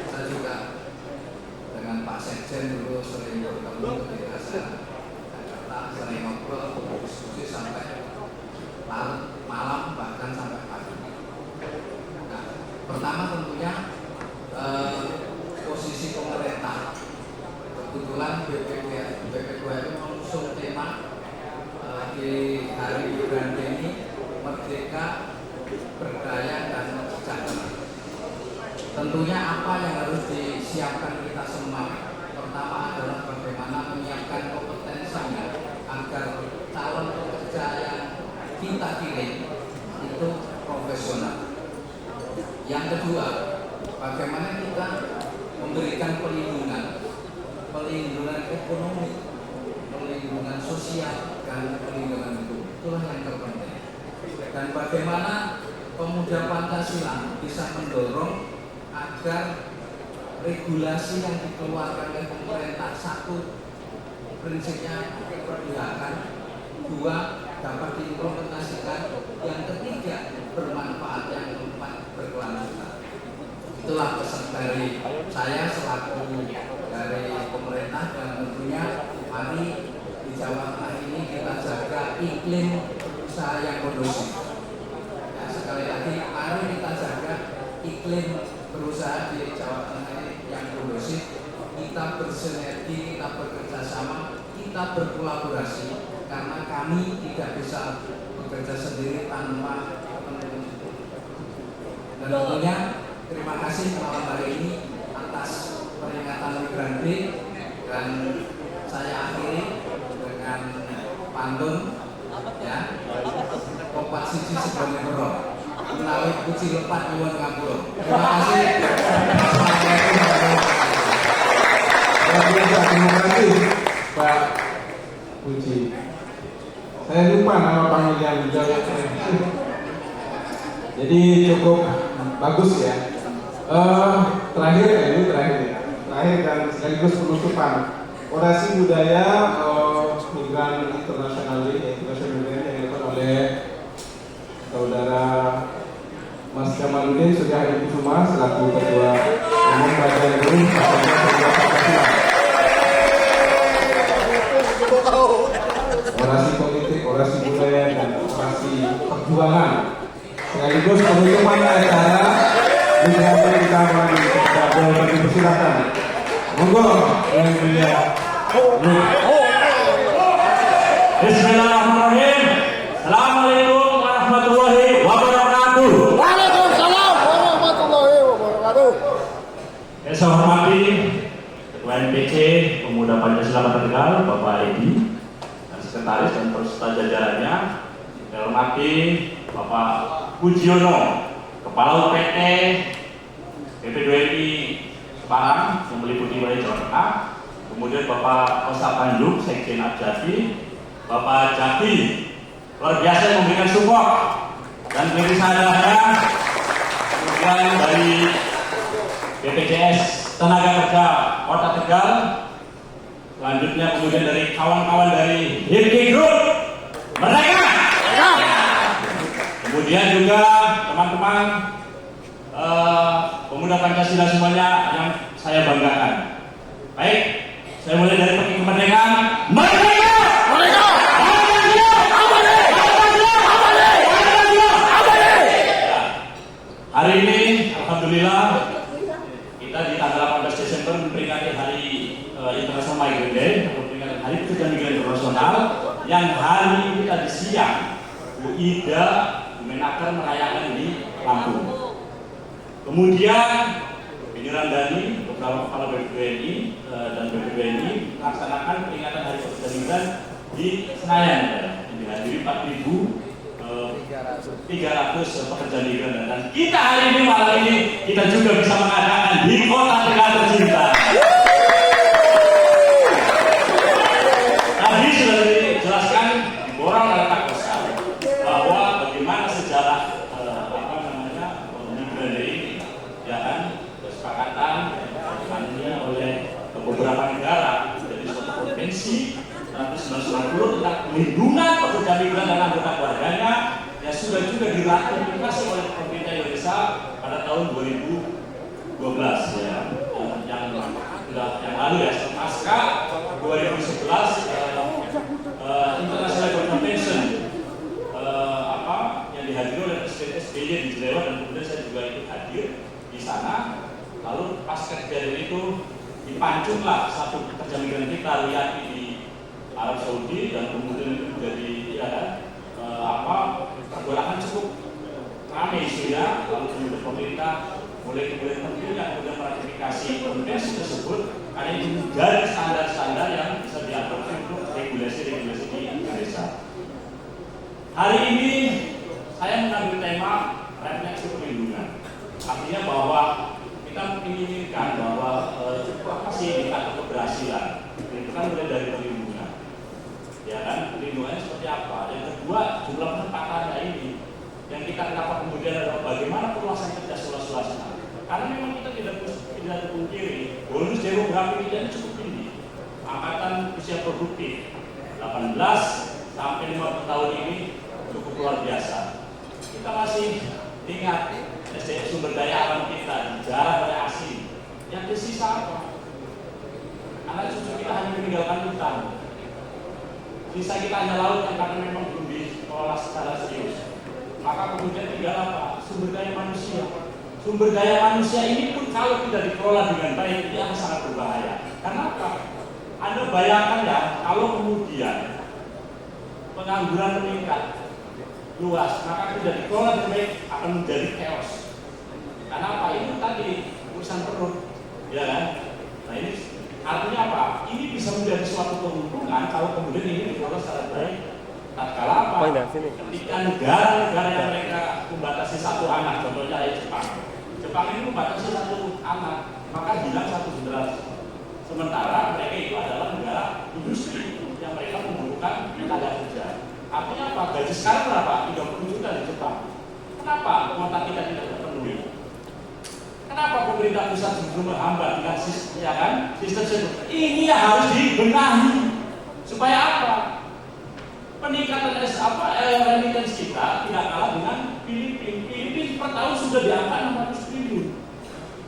Saya juga dengan Pak Sekjen dulu sering bertemu ketika saya Jakarta, sering ngobrol, diskusi sampai malam bahkan sampai pagi. Nah, pertama tentunya posisi pemerintah. Kebetulan BPKWI mengusung tema di Hari Migranti ini, Merdeka berdaya dan sejahtera. Tentunya apa yang harus disiapkan kita semua? Pertama adalah bagaimana menyiapkan kompetensinya agar calon pekerja yang kita kirim itu profesional. Yang kedua, bagaimana kita memberikan perlindungan ekonomi, perlindungan sosial, dan perlindungan hukum. Itulah yang terpenting. Dan bagaimana pemuda Pancasila bisa mendorong agar regulasi yang dikeluarkan oleh pemerintah, satu, prinsipnya keberpihakan, dua, dapat diimplementasikan, yang ketiga, bermanfaat, yang keempat, berkelanjutan. Itulah pesan dari saya selaku dari pemerintah, dan tentunya mari di Jawa Tengah ini kita jaga iklim usaha yang kondusif. Ya, sekali lagi, mari kita jaga iklim berusaha di Jawa Tengah ini yang kondusif. Kita bersinergi, kita bekerja sama, kita berkolaborasi, karena kami tidak bisa bekerja sendiri tanpa pendukung. Dan tentunya terima kasih malam hari ini atas peringatan Migran Day, dan saya akhiri dengan pantun, ya, Kopat siji sebagai bero, menawi puji lepat nyuwun ngapura. Terima kasih. Terima kasih Pak Puji. Saya lupa nama panggilan beliau. Jadi cukup bagus ya. Terakhir dan sekaligus penutupan orasi budaya Migran Internasional yang dilakukan oleh saudara Mas Jamaluddin Surya Hadi Kusuma selaku Ketua Umum Badan Buruh Pancasila. Orasi politik, orasi budaya, dan orasi perjuangan sekaligus penutupan acara di kita dipersilakan. Monggo yang mulia. Bismillahirrahmanirrahim. Assalamualaikum warahmatullahi wabarakatuh. Waalaikumsalam warahmatullahi wabarakatuh. Yang saya hormati Ketua NPC Pemuda Pancasila Tegal, Bapak Edi, dan Sekretaris dan peserta jajarannya. Saya hormati Bapak Pujiono, Kepala UPT PP2MI Semarang yang meliputi wilayah Jawa Tengah. Kemudian Bapak Kosa Bandung, Sekjen Abjati, Bapak Jati, luar biasa yang memberikan support dan beri sadarnya. Kemudian dari BPJS Tenaga Kerja Kota Tegal, selanjutnya kemudian dari kawan-kawan dari Hirki Group, mereka. Kemudian juga teman-teman pemuda Pancasila semuanya yang saya banggakan. Baik, saya mulai dari Pergi Kemerdekaan. Merdeka! Merdeka! Hari ini, alhamdulillah, kita di tanggal 18 Desember memperingati Hari International Migrant Day atau peringatan Hari Pekerja Migran Internasional, yang hari ini tadi siang Bu Ida Menaker merayakan di Lampung. Kemudian Ini Randani, beberapa kepala BPWNI dan BPWNI melaksanakan peringatan Hari Pekerja Migran di Senayan, yang dihadiri 4.300 pekerja migran, dan kita hari ini malam ini kita juga bisa mengadakan di Kota Tegal tercinta. Tadi sudah dijelaskan di Borang oleh Pak Kosa bahwa bagaimana sejarah migran ini, ya kan, kesepakatan oleh beberapa negara dari suatu konvensi 1990 tentang perlindungan pekerja migran dan anggota keluarganya, yang sudah juga diratifikasi oleh pemerintah Indonesia pada tahun 2012 ya, yang lalu ya, pasca 2011 International Convention yang dihadiri oleh Presiden SBY di Jenewa, dan kemudian saya juga ikut hadir di sana. Lalu pasca kejadian itu dipancunglah satu pekerja migran kita Riyadi di Arab Saudi, dan kemudian itu menjadi pergolakan cukup rame isunya, lalu kemudian pemerintah mulai kemudian meratifikasi konvensi tersebut karena itu menjadi standar-standar yang bisa diadopsi untuk regulasi-regulasi di Indonesia. Hari ini saya mengambil tema refleksi perlindungan. Artinya bahwa kita menginginkan bahwa apa sih indikator keberhasilan? Itu kan mulai dari perlindungan. Ya kan, perlindungannya seperti apa? Yang kedua, jumlah penempatannya ini. Yang kita kenapa kemudian adalah bagaimana perluasan kerja luas-luasnya. Karena memang kita tidak pungkiri bonus demografi kita cukup tinggi. Angkatan usia produktif 18 sampai 50 tahun ini cukup luar biasa. Kita masih ingat SDM sumber daya alam kita dijarah oleh asing. Yang tersisa apa? Anak cucu kita hanya meninggalkan hutan. Sisa kita hanya laut yang karena memang belum dikelola secara serius. Maka kemudian tinggal apa? Sumber daya manusia. Sumber daya manusia ini pun kalau tidak dikelola dengan baik ini akan sangat berbahaya. Kenapa? Anda bayangkan ya, kalau kemudian pengangguran meningkat luas, maka tidak dikelola dengan baik akan menjadi chaos. Karena apa? Itu tadi urusan perut, ya kan? Nah ini artinya apa? Ini bisa menjadi suatu keuntungan kalau kemudian ini dikelola secara baik. Tatkala apa? Ketika negara-negara yang mereka membatasi satu anak, contohnya Jepang. Jepang ini membatasi satu anak, maka hilang satu generasi. Sementara mereka itu adalah negara industri yang mereka membutuhkan tenaga kerja. Artinya apa? Gaji sekarang berapa? 30 juta di Jepang. Kenapa kuota kita tidak terpenuhi? Kenapa pemerintah pusat justru menghambat dengan sistem, ya kan? Sistem ini harus dibenahi supaya apa? Peningkatan remittance kita tidak kalah dengan Filipina. Filipina per tahun sudah di angka 600 triliun.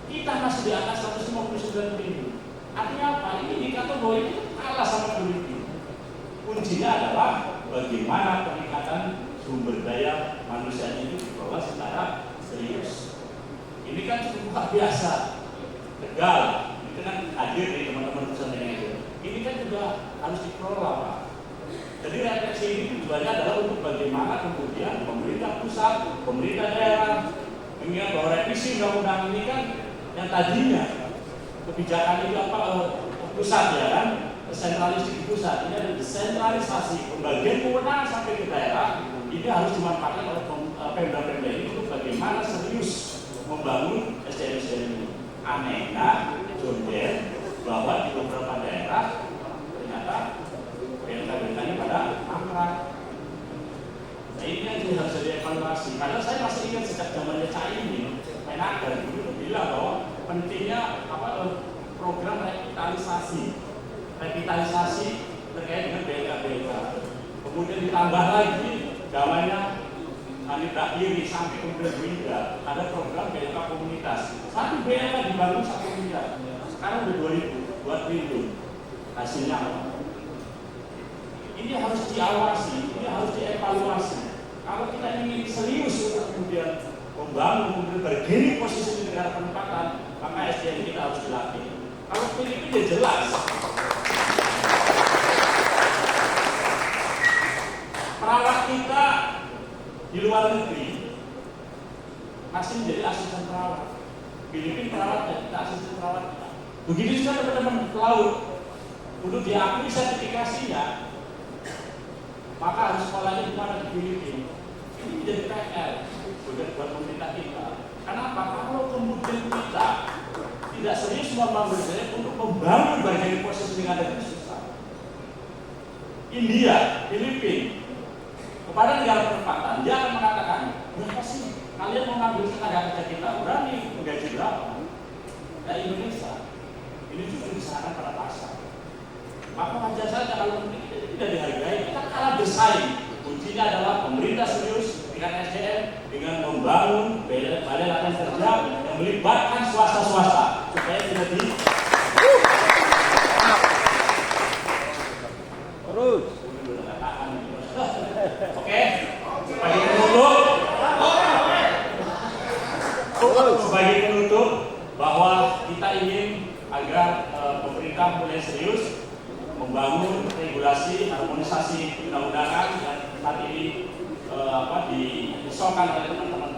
Kita masih di angka 159 triliun. Artinya apa? Ini indikator bahwa ini kalah sama Filipina. Kuncinya adalah bagaimana peningkatan sumber daya manusia ini dikelola secara serius. Ini kan cukup luar biasa. Tegal, ini kan hadir di teman-teman perusahaan ini. Ini kan juga harus dikelola, Pak. Jadi refleksi ini tujuannya adalah untuk bagaimana kemudian pemerintah pusat, pemerintah daerah mengingat bahwa revisi undang-undang ini kan yang tadinya kebijakan itu apa pusat ya kan, sentralistik di pusat, ini ada desentralisasi pembagian kewenangan sampai ke daerah. Ini harus dimanfaatkan oleh Pemda-Pemda ini untuk bagaimana serius membangun SDM ini. Anehnya, jonder bahwa di beberapa daerah ternyata BLK-BLK-nya pada mangkrak. Nah ini yang harus jadi evaluasi. Karena saya masih ingat sejak zamannya Caimin, Menaker dulu bilang bahwa pentingnya program revitalisasi terkait dengan BLK-BLK. Kemudian ditambah lagi zamannya Anita Kiri sampai kemudian Winda ada program BLK komunitas. Satu BLK dibangun 1 miliar. Sekarang udah 2 triliun. Hasilnya apa? Ini harus diawasi, ini harus dievaluasi. Kalau kita ingin serius untuk kemudian membangun, kemudian bergeni posisi di negara penempatan, maka SDM kita harus dilatih. Kalau Filipina ya jelas. Perawat kita di luar negeri masih menjadi asisten perawat. Filipina perawatnya, kita asisten perawat. Begitu juga teman-teman pelaut. Untuk diakui sertifikasinya, maka harus sekolahnya di mana? Di Filipina. Ini menjadi PR buat pemerintah kita. Kenapa? Kalau kemudian kita tidak serius membangun untuk membangun berbagai posisi yang ada di susah. India, Filipina, kepada negara penempatan, dia akan mengatakan, berapa sih kalian mau ngambil tenaga kerja kita? Berani menggaji berapa? Dari Indonesia, ini justru diserahkan pada pasar. Maka wajar saja kalau kita tidak dihargai, kita kalah bersaing. Kuncinya adalah pemerintah serius dengan SDM, dengan membangun balai latihan kerja yang melibatkan swasta-swasta supaya tidak di terus. Oke, sebagai penutup bahwa kita ingin agar pemerintah mulai serius membangun regulasi harmonisasi undang-undangan yang saat ini diusulkan oleh teman-teman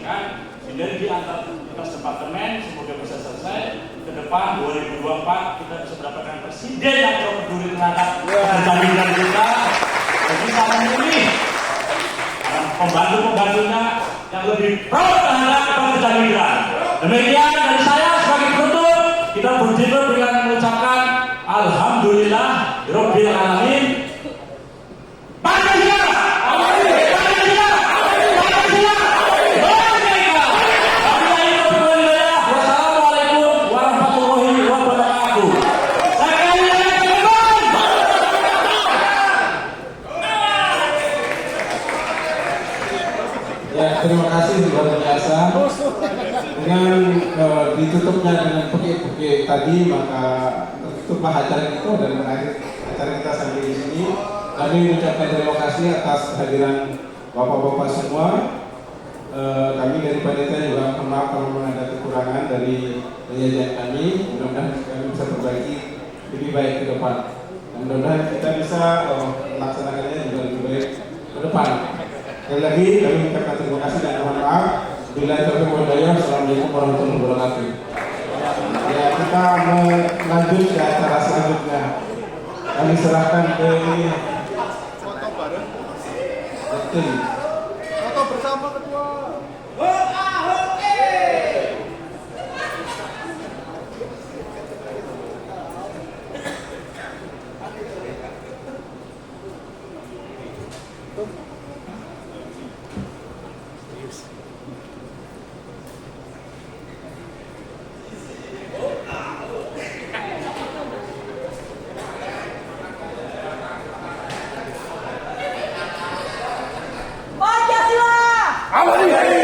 menyampaikan sinergi antar lintas departemen semoga bisa selesai ke depan 2024 kita bisa mendapatkan presiden yang peduli terhadap jaminan kita dan bisa memilih pembantu-pembantunya yang lebih pro terhadap pekerja migran. Demikian dari saya sebagai penutup, kita berjumpa dengan mengucapkan Alhamdulillah Rabbil Alamin. Pancasila! Pancasila! Pancasila! Merdeka! Wassalamualaikum warahmatullahi wabarakatuh. Sekali lagi Ya, terima kasih luar biasa. Dengan ditutupnya dengan pukul tadi, maka tertutuplah acara itu dan mengakhiri acara kita sampai di sini. Kami mengucapkan terima kasih atas kehadiran bapak-bapak semua. Kami dari panitia juga mohon maaf kalau ada kekurangan dari penyajian kami. Mudah-mudahan kami bisa perbaiki lebih baik ke depan. Dan mudah-mudahan kita bisa melaksanakannya juga lebih baik ke depan. Sekali lagi kami mengucapkan terima kasih dan mohon maaf. Bila taufiq wal hidayah. Assalamualaikum warahmatullahi wabarakatuh. Ya, kita melanjut ke acara selanjutnya. Kami serahkan ke Foto bareng. Betul. Foto bersama ketua. Pancasila!